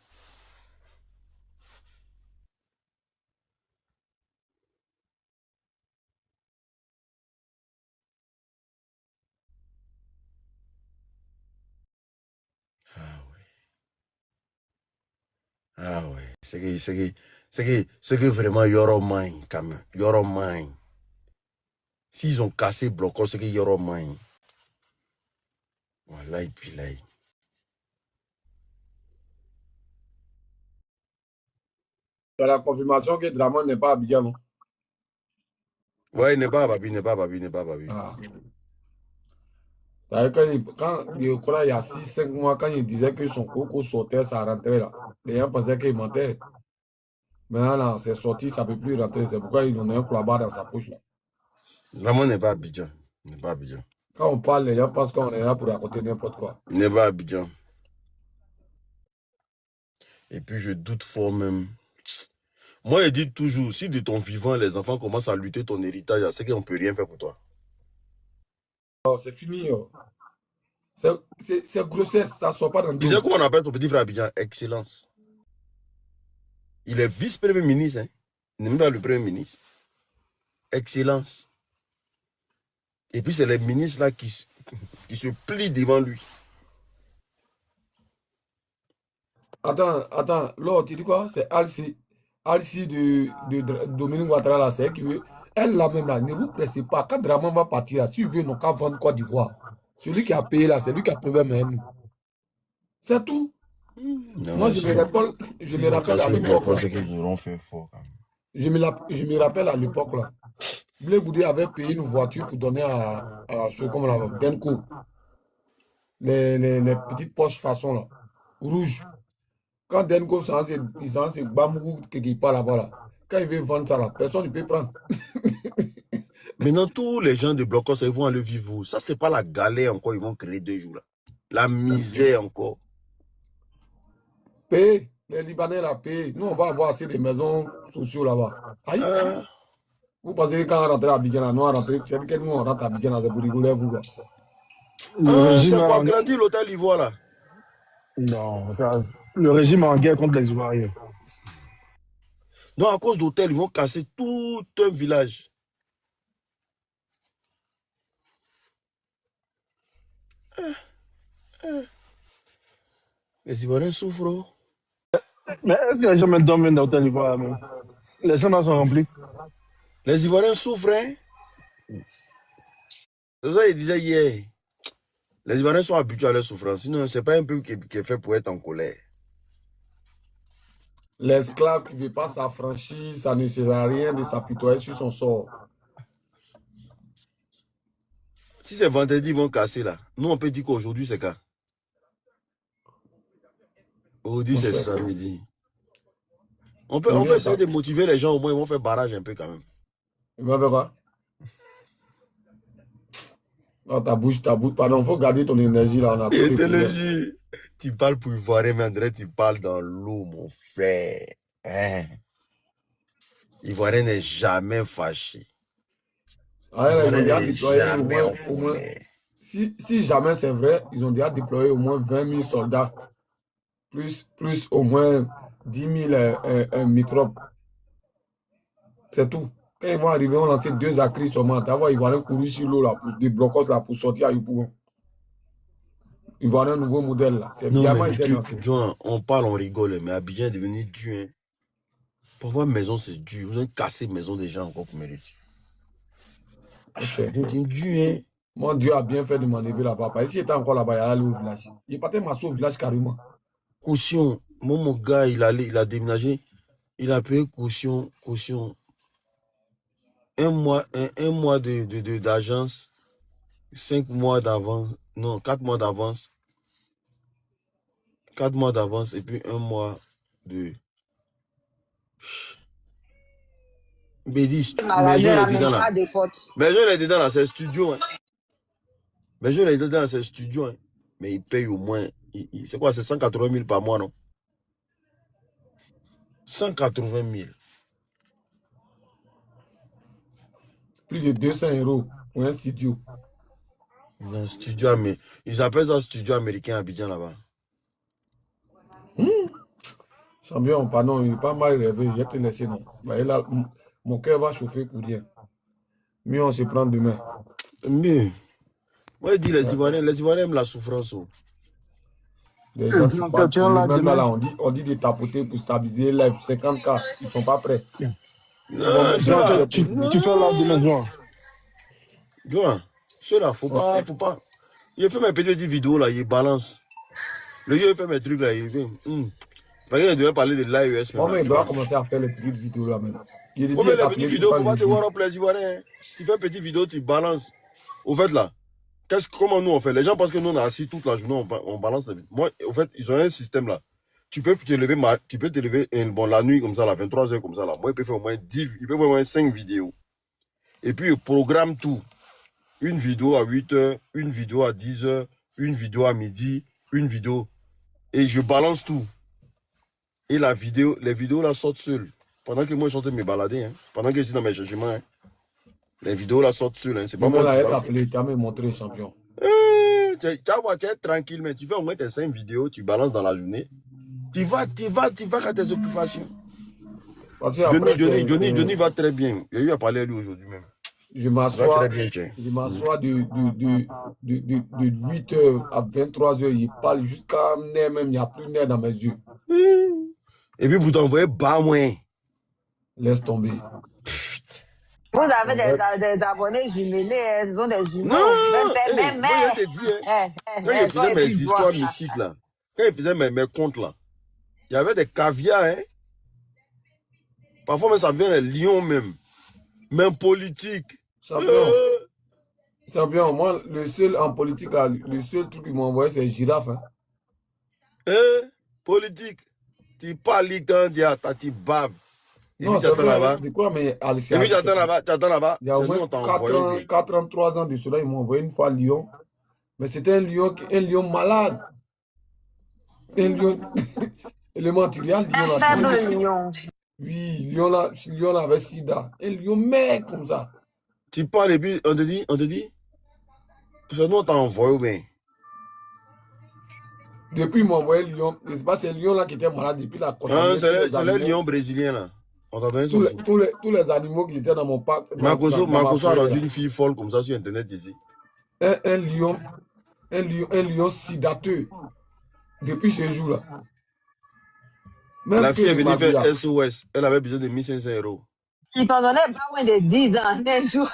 Speaker 1: Ah ouais. C'est que vraiment Yoro Mine quand même. Yoro Mine. S'ils ont cassé Blocos, c'est que Yoro Mine. Voilà et puis là.
Speaker 6: C'est la confirmation que Draman n'est pas à Abidjan, non?
Speaker 1: Ouais, il n'est pas à Babi, il n'est pas à Babi, il n'est pas à Babi.
Speaker 6: Ah. Je crois il y a 6-5 mois, quand il disait que son coco sortait, ça rentrait là. Les gens pensaient qu'il mentait. Maintenant, là, c'est sorti, ça ne peut plus rentrer. C'est pourquoi il en a un cloibard dans sa poche là.
Speaker 1: Vraiment, il n'est pas à Abidjan. Il n'est pas à Abidjan.
Speaker 6: Quand on parle, les gens pensent qu'on est là pour raconter n'importe quoi.
Speaker 1: Il n'est pas à Abidjan. Et puis, je doute fort même. Moi, je dis toujours, si de ton vivant, les enfants commencent à lutter ton héritage, c'est qu'on ne peut rien faire pour toi.
Speaker 6: Oh, c'est fini. Oh. C'est grossesse, ça ne sort pas dans
Speaker 1: Tu sais
Speaker 6: le dos.
Speaker 1: comment on appelle ton petit frère Abidjan? Excellence. Il est vice-premier ministre. Hein? Il n'est même pas le premier ministre. Excellence. Et puis, c'est les ministres là qui se plient devant lui.
Speaker 6: Attends, l'autre, tu dis quoi? C'est Alci de Dominique Ouattara, là, c'est elle qui veut. Elle, là même, là, ne vous pressez pas. Quand Draman va partir, là, s'il veut, non, qu'à vendre Côte d'Ivoire. Celui qui a payé, là, c'est lui qui a trouvé nous. C'est tout.
Speaker 1: Non,
Speaker 6: Moi, je me rappelle à l'époque.
Speaker 1: C'est qu'ils auront fait fort. Quand même.
Speaker 6: Je me rappelle à l'époque, là. Blé Goudé avait payé une voiture pour donner à ce, comment on l'appelle, Denko. Les petites poches façon, là, rouges. Quand Denko il s'en c'est Bamou qui parle là-bas, là. Quand il veut vendre ça, là, personne ne peut prendre.
Speaker 1: Maintenant, tous les gens de Blocos, ils vont aller vivre. Ça, c'est pas la galère encore, ils vont créer 2 jours là. La misère encore.
Speaker 6: Payer. Les Libanais, là, payent. Nous, on va avoir assez de maisons sociales là-bas. Aïe. Vous pensez que quand on rentre à Abidjan, là, nous, on rentre, c'est que nous, on rentre à Abidjan, là, c'est pour rigoler, vous, quoi.
Speaker 1: C'est pour agrandir l'hôtel Ivoire, là.
Speaker 8: Non, le régime est en guerre contre les Ivoiriens.
Speaker 1: Non, à cause d'hôtel, ils vont casser tout un village. Les Ivoiriens souffrent.
Speaker 8: Mais est-ce que les gens maintenant dorment dans l'hôtel Ivoire même? Les gens sont remplis.
Speaker 1: Les Ivoiriens souffrent, hein? C'est ça qu'il disait hier. Les Ivoiriens sont habitués à leur souffrance. Sinon, ce n'est pas un peuple qui est fait pour être en colère.
Speaker 6: L'esclave qui ne veut pas s'affranchir, ça ne sert à rien de s'apitoyer sur son sort.
Speaker 1: Si c'est vendredi, ils vont casser là. Nous, on peut dire qu'aujourd'hui, c'est quand? Aujourd'hui, c'est samedi. On peut essayer de motiver les gens, au moins, ils vont faire barrage un peu quand même.
Speaker 6: Ils vont faire quoi? Non, ta bouche, pardon, il faut garder ton énergie là. On a
Speaker 1: tu parles pour Ivoirien, mais André, tu parles dans l'eau, mon frère. Hein? Ivoirien n'est jamais fâché.
Speaker 6: Ah, ils ont déjà déployé au moins si jamais c'est vrai, ils ont déjà déployé au moins 20 000 soldats, plus au moins 10 000 microbes. C'est tout. Quand ils vont arriver, on lancer 2 acris seulement. D'abord, ils vont aller courir sur l'eau là, pour des blocos là, pour sortir à Yopougon. Ils vont avoir un nouveau modèle là. C'est vraiment
Speaker 1: John, on parle, on rigole, mais Abidjan est devenu dur. Hein. Pour voir maison, c'est dur. Vous avez cassé maison des gens encore pour mériter. C'est dur, hein.
Speaker 6: Mon Dieu a bien fait de m'enlever là-bas. Parce que s'il était encore là-bas, il allait au village. Il est parti marcher au village carrément.
Speaker 1: Caution. Mon gars, il a déménagé. Il a payé caution. Un mois d'agence. 5 mois d'avance. Non, 4 mois d'avance. 4 mois d'avance et puis 1 mois de... Bédis, maison est dedans là. Maison est dedans là, c'est studio. Hein. Maison est dedans, c'est studio. Hein. Mais il paye au moins, c'est quoi, c'est 180 000 par mois, non? 180 000.
Speaker 6: Plus de 200 € pour un studio.
Speaker 1: Un studio, mais ils appellent ça studio américain à Abidjan là-bas.
Speaker 6: Champion, pardon, il n'est pas mal rêvé, il a te laissé, non. Bah, là, mon cœur va chauffer pour rien. Mieux on se prend demain.
Speaker 1: Mieux. Moi, je dis les Ivoiriens aiment la souffrance.
Speaker 6: Les gens qui parlent, même là, on dit de tapoter pour stabiliser les 50K, ils ne sont pas prêts.
Speaker 8: Non, tu fais là demain, Joan.
Speaker 1: Joan, ceux-là, faut pas. Il fait mes petites vidéos là, il balance. Le gars, il fait mes trucs là, il vient. Parce qu'il devait parler de l'AES.
Speaker 6: Bon, mais il doit commencer à faire les petites vidéos là même. Il dit,
Speaker 1: Oh, mais les
Speaker 6: appelé,
Speaker 1: petites
Speaker 6: il
Speaker 1: vidéos,
Speaker 6: parle
Speaker 1: faut pas
Speaker 6: de
Speaker 1: te voir
Speaker 6: lui.
Speaker 1: au plaisir. Hein. Tu fais une petite vidéo, tu balances. Au fait, là, comment nous on fait? Les gens pensent que nous on est assis toute la journée, on balance la vidéo. Moi, au fait, ils ont un système là. Tu peux te lever, bon, la nuit comme ça, à 23h comme ça là. Moi, il peut faire au moins 10, il peut faire au moins 5 vidéos. Et puis, il programme tout. Une vidéo à 8h, une vidéo à 10h, une vidéo à midi, une vidéo. Et je balance tout. Et les vidéos là sortent seules. Pendant que moi, je suis en train de me balader, hein. Pendant que je suis dans mes changements, hein. Les vidéos là sortent seules, hein. C'est pas
Speaker 6: Moi,
Speaker 1: moi
Speaker 6: là,
Speaker 1: qui
Speaker 6: il
Speaker 1: balance.
Speaker 6: appelé, tu as même montré champion.
Speaker 1: Tu es tranquille, mais tu fais au moins tes 5 vidéos, tu balances dans la journée. Tu vas à tes occupations.
Speaker 6: Parce que après,
Speaker 1: Johnny va très bien. J'ai eu à parler à lui aujourd'hui même.
Speaker 6: Je
Speaker 1: Il va
Speaker 6: m'assois
Speaker 1: très bien, tiens.
Speaker 6: de 8h à 23h, il parle jusqu'à nez même, il n'y a plus nez dans mes yeux.
Speaker 1: Et puis vous t'envoyez bas moins.
Speaker 6: Laisse tomber.
Speaker 7: Vous avez des abonnés jumelés, ce sont des jumeaux.
Speaker 1: Non,
Speaker 7: Mais,
Speaker 1: moi je te dis, hein, quand je faisais mes histoires mystiques là, quand je faisais mes contes là, il y avait des caviars, hein. Parfois même ça vient des lions même. Même politique.
Speaker 6: Champion, moi, le seul en politique, là, le seul truc qu'ils m'ont envoyé, c'est girafe. Hein.
Speaker 1: Politique. Tu parles quand tu baves.
Speaker 6: Non, c'est vrai, je crois, mais
Speaker 1: et puis tu attends là-bas.
Speaker 6: Il y a au moins 4 ans, 3 ans de cela, ils m'ont envoyé une fois à Lyon. Mais c'était un lion malade. Un lion élémentaire.
Speaker 7: Un faible lion.
Speaker 6: Oui, lion là avait sida. Un lion mec comme ça.
Speaker 1: Tu parles et puis on te dit, c'est nous on t'a envoyé bien.
Speaker 6: Depuis ils m'ont envoyé lion. C'est pas ce lion là qui était malade depuis la
Speaker 1: contamination. C'est le lion brésilien là. On t'a donné ça.
Speaker 6: Tous les animaux qui étaient dans mon parc.
Speaker 1: Makoso a rendu une fille folle comme ça sur internet ici.
Speaker 6: Un lion sidateux. Depuis ce jour-là.
Speaker 1: La fille est venue faire SOS. Elle avait besoin de 1500 €.
Speaker 7: Ils t'ont donné pas moins de 10 ans un jour.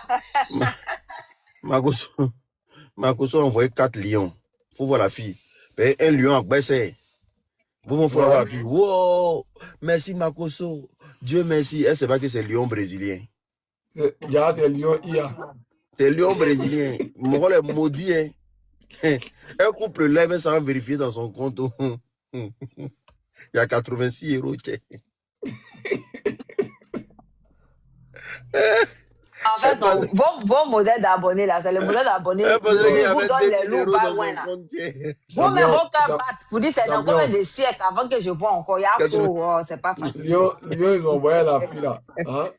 Speaker 1: Makoso a envoyé 4 lions. Faut voir la fille. Un lion à baisser. Vous voir la fille. Wow! Merci Makoso. Dieu merci. Elle ne sait pas que c'est lion brésilien.
Speaker 6: C'est lion IA.
Speaker 1: C'est lion brésilien. Mon rôle est maudit. Hein. Un couple lève sans vérifier dans son compte. Il y a 86 €.
Speaker 7: En fait, non, vos modèles d'abonnés là, c'est le modèle d'abonnés qui vous donne les loups pas loin là. Vous même vos cœurs battent pour dire c'est dans combien de siècles avant que je vois encore. Il y a pour, c'est pas facile.
Speaker 6: Lion, ils ont envoyé la fille là. Hein?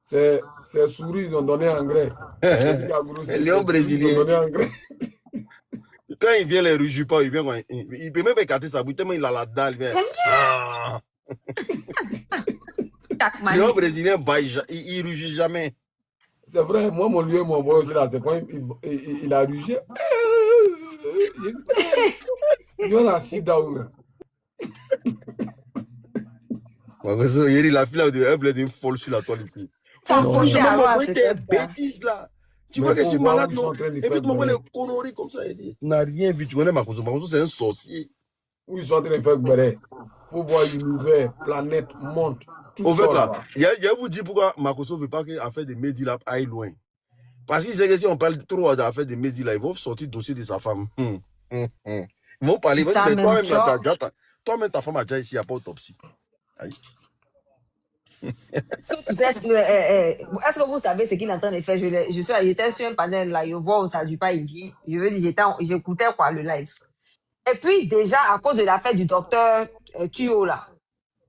Speaker 6: C'est souris, ils ont donné engrais.
Speaker 1: Lion brésilien.
Speaker 6: Ils ont donné engrais.
Speaker 1: Quand il vient les rugit pas, il peut même pas écarter sa bouche tellement il a la dalle. Lion brésilien, il rugit jamais.
Speaker 6: C'est vrai, moi, mon lieu m'a envoyé aussi là. C'est quand il a rugé. Il y a la sida.
Speaker 1: La fille elle voulait une folle sur la toile ici. Des bêtises là. Tu vois que je suis malade, non? Et puis tu m'envoies les conneries comme ça. Il n'a rien vu. Tu connais Makoso. Makoso, c'est un sorcier.
Speaker 6: Où ils sont en train de faire béret. Pour voir l'univers, planète, monde.
Speaker 1: Au fait, là, je vous dis pourquoi Makoso ne veut pas qu'affaire de Medilab aille loin. Parce qu'il sait que si on parle trop d'affaires de Medilab, ils vont sortir le dossier de sa femme. Ils vont parler. Toi-même, ta femme a déjà ici, il n'y a pas autopsie.
Speaker 7: Tu sais, est-ce que vous savez ce qu'il est en train de faire? J'étais sur un panel là, je vois où ça du pas, il vit. Je veux dire, j'écoutais quoi, le live. Et puis, déjà, à cause de l'affaire du docteur Tuyo là,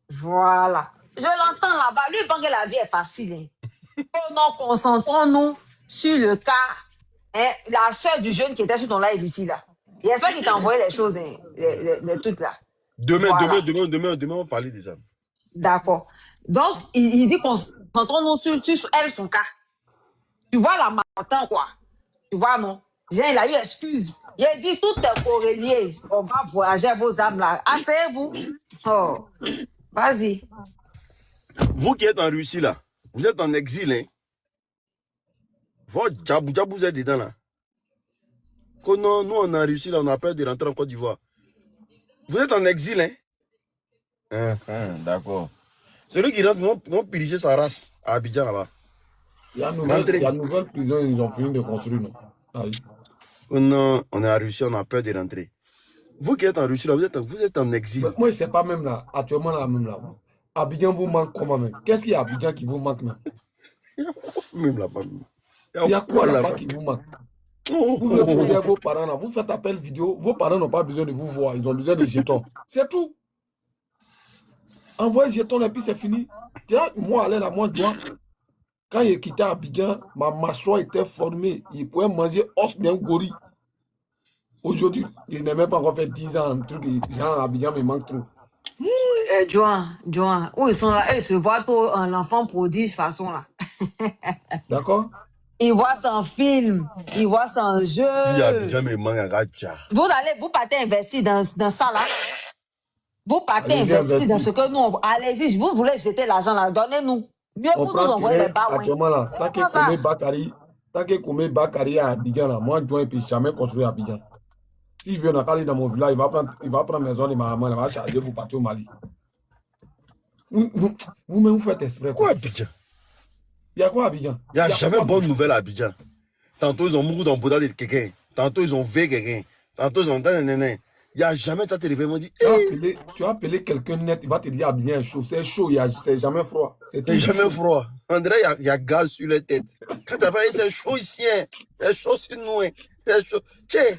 Speaker 7: voilà. Je l'entends là-bas. Lui, il pense que la vie est facile. Hein. Oh non, concentrons-nous sur le cas, hein, la soeur du jeune qui était sur ton live ici là. J'espère qu'il t'a envoyé les choses, hein, les trucs là.
Speaker 1: Demain, on va parler de ça.
Speaker 7: D'accord. Donc, il dit concentrons-nous sur elle, son cas. Tu vois la matin, quoi. Tu vois, non? Il a eu excuse. Il a dit, tout est corrélé. On va voyager vos âmes là. Asseyez-vous. Oh, vas-y.
Speaker 1: Vous qui êtes en Russie là, vous êtes en exil, hein? Votre Djabou, vous êtes dedans là. Non, nous on est en Russie là, on a peur de rentrer en Côte d'Ivoire. Vous êtes en exil, hein? D'accord. Celui qui rentre, vont piliger sa race à Abidjan là-bas.
Speaker 6: Il y a une nouvelle prison, ils ont fini de construire, non? Aïe.
Speaker 1: Oh non, on est en Russie, on a peur de rentrer. Vous qui êtes en Russie, là, vous êtes en exil.
Speaker 6: Mais moi, je ne sais pas même là, actuellement là, même là. Abidjan vous manque comment même? Qu'est-ce qu'il y a à Abidjan qui vous manque même?
Speaker 1: Même là-bas.
Speaker 6: Il y a quoi là-bas qui vous manque? Vous voulez poser à vos parents là, vous faites appel vidéo, vos parents n'ont pas besoin de vous voir, ils ont besoin de jetons. C'est tout. Envoyez jetons et puis c'est fini. Moi, aller là, moi, Joan, quand j'ai quitté Abidjan, ma mâchoire était formée. Il pouvait manger os d'un gorille. Aujourd'hui, il n'a même pas encore fait 10 ans. Un truc, genre, Abidjan me manque trop.
Speaker 7: Joan, où ils sont là, eux, ils se voient trop l'enfant prodige façon là.
Speaker 6: D'accord?
Speaker 7: Ils voient son film, ils voient son jeu. Vous partez investir dans ça là. Vous partez investir dans ce que nous on... Allez-y, vous voulez jeter l'argent là, donnez-nous. Mieux
Speaker 6: On
Speaker 7: pour nous
Speaker 6: prend
Speaker 7: envoyer les bas.
Speaker 6: actuellement là, tant que Koumé Bakari à Abidjan là, moi, Joan ne peut jamais construire Abidjan. S'il veut aller dans mon village, il va prendre maison de ma maman, il va charger pour partir au Mali. Vous-même, vous faites exprès.
Speaker 1: Quoi Abidjan?
Speaker 6: Il y a quoi Abidjan?
Speaker 1: Il n'y a jamais bonne nouvelle à Abidjan. Tantôt ils ont mouru dans le boudin de quelqu'un. Tantôt ils ont vu quelqu'un. Tantôt ils ont dit néné. Il n'y a jamais ta téléphone. Dit,
Speaker 6: tu as appelé quelqu'un net, il va te dire Abidjan est chaud. C'est chaud, c'est jamais froid.
Speaker 1: C'est jamais froid. André, il y a gaz sur les têtes. Quand tu as parlé, c'est chaud ici. C'est chaud sur nous. C'est chaud. Tiens,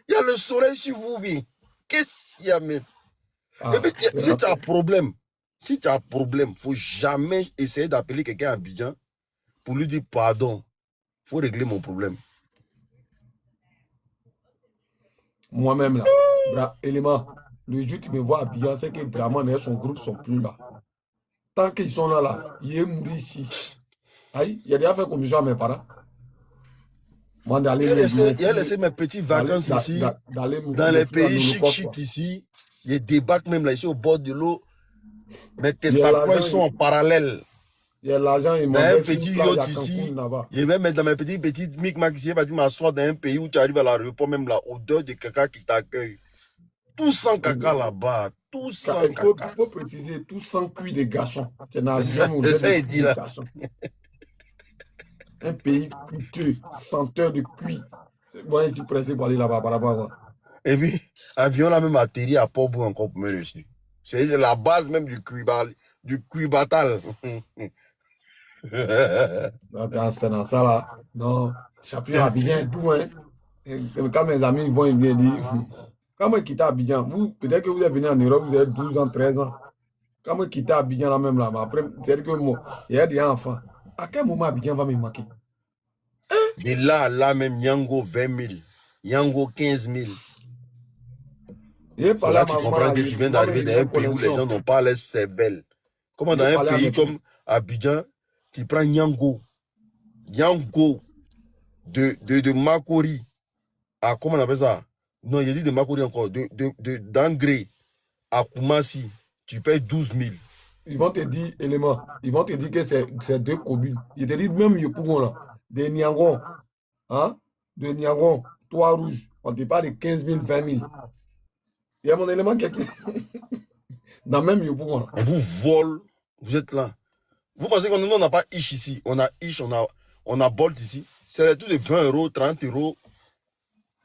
Speaker 1: il y a le soleil sur vous. Qu'est-ce qu'il y a même? Et puis, si tu as un problème, il ne faut jamais essayer d'appeler quelqu'un à Abidjan pour lui dire pardon. Il faut régler mon problème.
Speaker 6: Moi-même là, élément, le jour où tu me vois à Abidjan, c'est que Draman et son groupe ne sont plus là. Tant qu'ils sont là, il est mort ici. Aïe, il y a déjà fait commission à mes parents. Moi,
Speaker 1: j'ai laissé mes petites vacances ici, dans les pays chic ici. Je débarque même là, ici au bord de l'eau. Mes testacles, ils sont en parallèle.
Speaker 6: Il y a l'argent, il
Speaker 1: m'a un petit yacht ici. Je vais mettre dans mes petites micmacs ici, je vais m'asseoir dans un pays où tu arrives à l'aéroport, même la odeur de caca qui t'accueille. Tout sans caca là-bas. Tout sans caca.
Speaker 6: Il faut préciser, tout sans cuit de garçons.
Speaker 1: C'est ça, il dit là.
Speaker 6: Un pays coûteux, senteur de cuit. Moi, je suis pressé pour aller là-bas, par rapport à.
Speaker 1: Et puis, avion là même atterri à Port-Bou encore pour me reçu. C'est la base même du cuit batal.
Speaker 6: C'est dans ça là. Non, champion Abidjan est tout, hein. Et quand mes amis vont, ils viennent dire, quand moi quitte Abidjan, peut-être que vous êtes venu en Europe, vous avez 12 ans, 13 ans. Quand moi quitte Abidjan là même là, mais après, c'est-à-dire que moi, il y a des enfants. À quel moment Abidjan va me manquer?
Speaker 1: Et là même, Yango 20 000, Yango 15 000. C'est là que tu comprends que tu viens d'arriver dans un pays où les gens n'ont pas les cervelles. Comment dans un pays comme Abidjan, tu prends Yango de Makori à, comment on appelle ça? Non, il dit de Makori encore, d'Angré à Koumassi, tu payes 12 000.
Speaker 6: Ils vont te dire, élément, ils vont te dire que c'est deux communes. Ils te disent même Yopougon là, de Niangon, hein, de Niangon, Trois-Rouges, on te parle de 15 000, 20 000. Il y a mon élément qui est dans même Yopougon là.
Speaker 1: On vous vole, vous êtes là. Vous pensez qu'on n'a pas Ish ici? On a Ish, on a Bolt ici. C'est tout de 20 euros, 30 euros,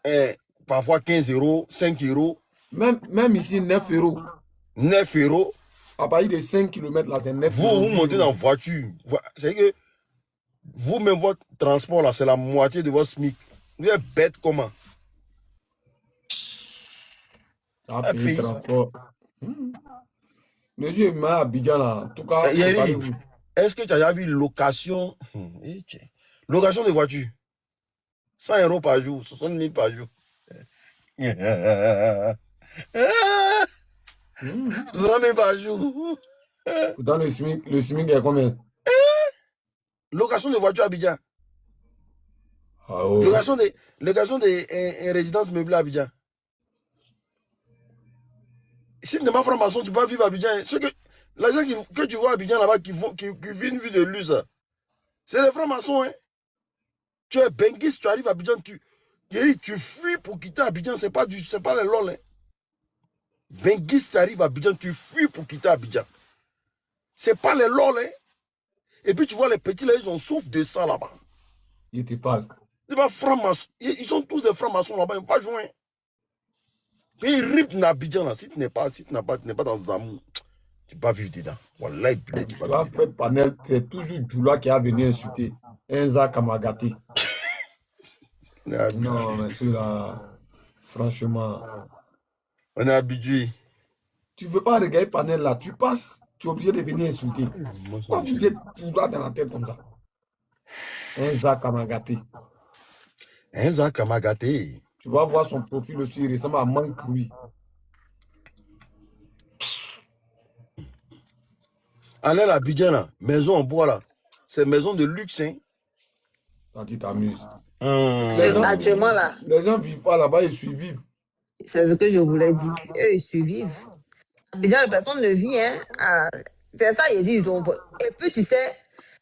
Speaker 1: et parfois 15 euros, 5 euros.
Speaker 6: Même ici, 9 euros.
Speaker 1: 9 euros.
Speaker 6: À partir de 5 km là, c'est 9 euros.
Speaker 1: Vous montez dans la voiture. C'est que vous-même, votre transport là, c'est la moitié de votre SMIC. Vous êtes bête comment?
Speaker 6: Un pays transport. Le jeu m'a Abidjan là. En tout cas,
Speaker 1: est-ce que tu as déjà vu location? Location de voiture. 100 euros par jour, 60 000 par jour. 60 000 par jour.
Speaker 6: Dans le SMIC est combien?
Speaker 1: Location de voiture à Abidjan.
Speaker 6: Ah, ouais.
Speaker 1: Location de résidence meublée à Abidjan. Si tu n'es pas franc-maçon, tu peux pas vivre à Abidjan. Les gens que tu vois à Abidjan là-bas qui vivent une vie de luxe, c'est les francs-maçons. Hein. Tu es benguiste, tu arrives à Abidjan, tu fuis pour quitter Abidjan, c'est pas les lol. Hein. Benguis, tu arrives à Abidjan, tu fuis pour quitter Abidjan. C'est pas les lol, hein. Et puis tu vois les petits là, ils ont souffle de ça là-bas.
Speaker 6: Il te parle.
Speaker 1: C'est pas franc-maçon. Ils sont tous des francs-maçons là-bas, ils ne vont pas jouer. Puis ils ripent dans Abidjan là. Si tu n'es pas dans Zamou, tu ne peux pas vivre dedans. Wallah, tu peux
Speaker 6: Tu
Speaker 1: pas
Speaker 6: vas
Speaker 1: vivre dedans.
Speaker 6: faire panel, c'est toujours Djoula qui a venu insulter. Enza Kamagati. Non, mais ceux-là, franchement,
Speaker 1: On est habitué.
Speaker 6: tu ne veux pas regarder panel là, tu passes, tu es obligé de venir insulter. Pourquoi vous êtes Djoula dans la tête comme ça? Enza Kamagati.
Speaker 1: Enza Kamagate.
Speaker 6: Tu vas voir son profil aussi, il ressemble à Manque Pourri.
Speaker 1: Allez à Abidjan là, maison en bois là. C'est maison de luxe, hein.
Speaker 6: Quand tu t'amuses.
Speaker 7: Actuellement, là,
Speaker 6: Les gens ne vivent pas là-bas, ils survivent.
Speaker 7: c'est ce que je voulais dire. Eux, ils survivent. Abidjan, les personnes ne vivent, hein. C'est ça, ils disent. Et puis, tu sais,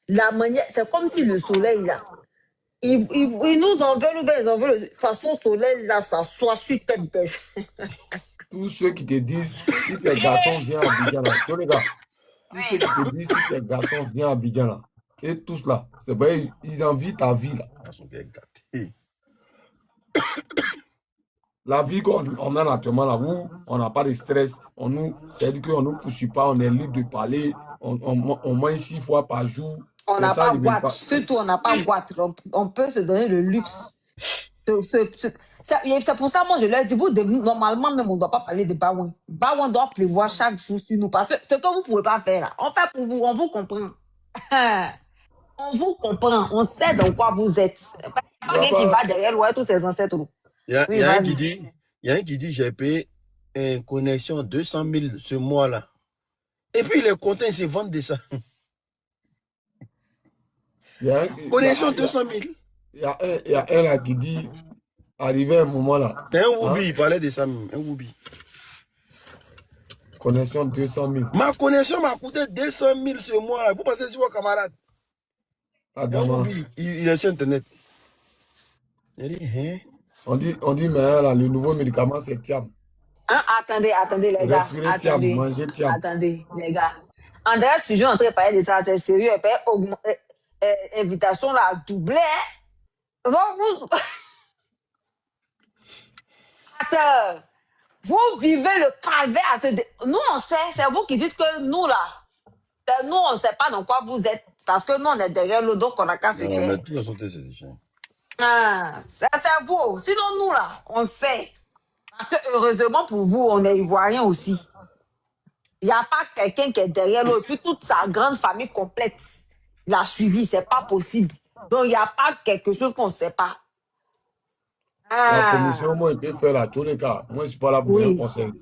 Speaker 7: la manière, c'est comme si le soleil, là, ils nous en veulent ou bien ils en veulent. De toute façon, le soleil, là, ça soit sur tête des gens.
Speaker 6: Tous ceux qui te disent, si tes garçons viennent à Abidjan là, tous les gars, tous ceux qui te disent, si tes garçons viennent à Abidjan là, et tous là, c'est vrai, ils envient ta vie là.
Speaker 1: Garçon qui est gâté.
Speaker 6: La vie qu'on a actuellement là, où on n'a pas de stress, c'est-à-dire qu'on ne nous poursuit pas, on est libre de parler, on mange 6 fois par jour.
Speaker 7: On
Speaker 6: C'est
Speaker 7: n'a
Speaker 6: ça,
Speaker 7: pas
Speaker 6: ils veulent
Speaker 7: boîte.
Speaker 6: pas.
Speaker 7: Surtout, on n'a pas boîte. On peut se donner le luxe. C'est pour ça, moi, je leur dis, normalement, même, on ne doit pas parler de Baouin. Baouin doit pleuvoir chaque jour sur nous. Parce que ce que vous ne pouvez pas faire là, on fait pour vous, on vous comprend. On vous comprend, on sait dans quoi vous êtes. Il n'y a pas quelqu'un qui va derrière loin tous ses ancêtres.
Speaker 1: Il y a
Speaker 7: Oui,
Speaker 1: un
Speaker 7: vas-y.
Speaker 1: qui dit, j'ai payé une connexion 200 000 ce mois-là. Et puis les compteurs, ils se vendent de ça. Connexion 200 000.
Speaker 6: Il y a un là qui dit, arrivé un moment là.
Speaker 1: C'est un Woubi, il parlait de ça même. Un Woubi.
Speaker 6: Connexion 200 000.
Speaker 1: Ma connexion m'a coûté 200 000 ce mois-là. Vous pensez sur vos camarades. Un Woubi, il est sur Internet. Il dit, hein?
Speaker 6: On dit, mais là, le nouveau médicament, c'est Thiam.
Speaker 7: Hein, attendez, les gars.
Speaker 6: Respirer Thiam, manger Thiam.
Speaker 7: Attendez, les gars. André, je suis en train de parler de ça, c'est sérieux. Et puis, invitation là, doublée. Hein? Donc, vous... Attends. Vous vivez le calvaire à ce... Nous, on sait, c'est vous qui dites que nous, là, nous, on ne sait pas dans quoi vous êtes. Parce que nous, on est derrière l'eau, donc on a qu'à se
Speaker 1: Non, mais
Speaker 7: taire.
Speaker 1: tout le santé, c'est des chiens.
Speaker 7: C'est vous. Sinon, nous, là, on sait. Parce que heureusement pour vous, on est ivoiriens aussi. Il n'y a pas quelqu'un qui est derrière l'eau. Et puis toute sa grande famille complète l'a suivi. C'est pas possible. Donc, il n'y a pas quelque chose qu'on ne sait pas.
Speaker 6: La commission, moi, il peut faire la tous les cas. Moi, je ne suis pas là pour un conseil.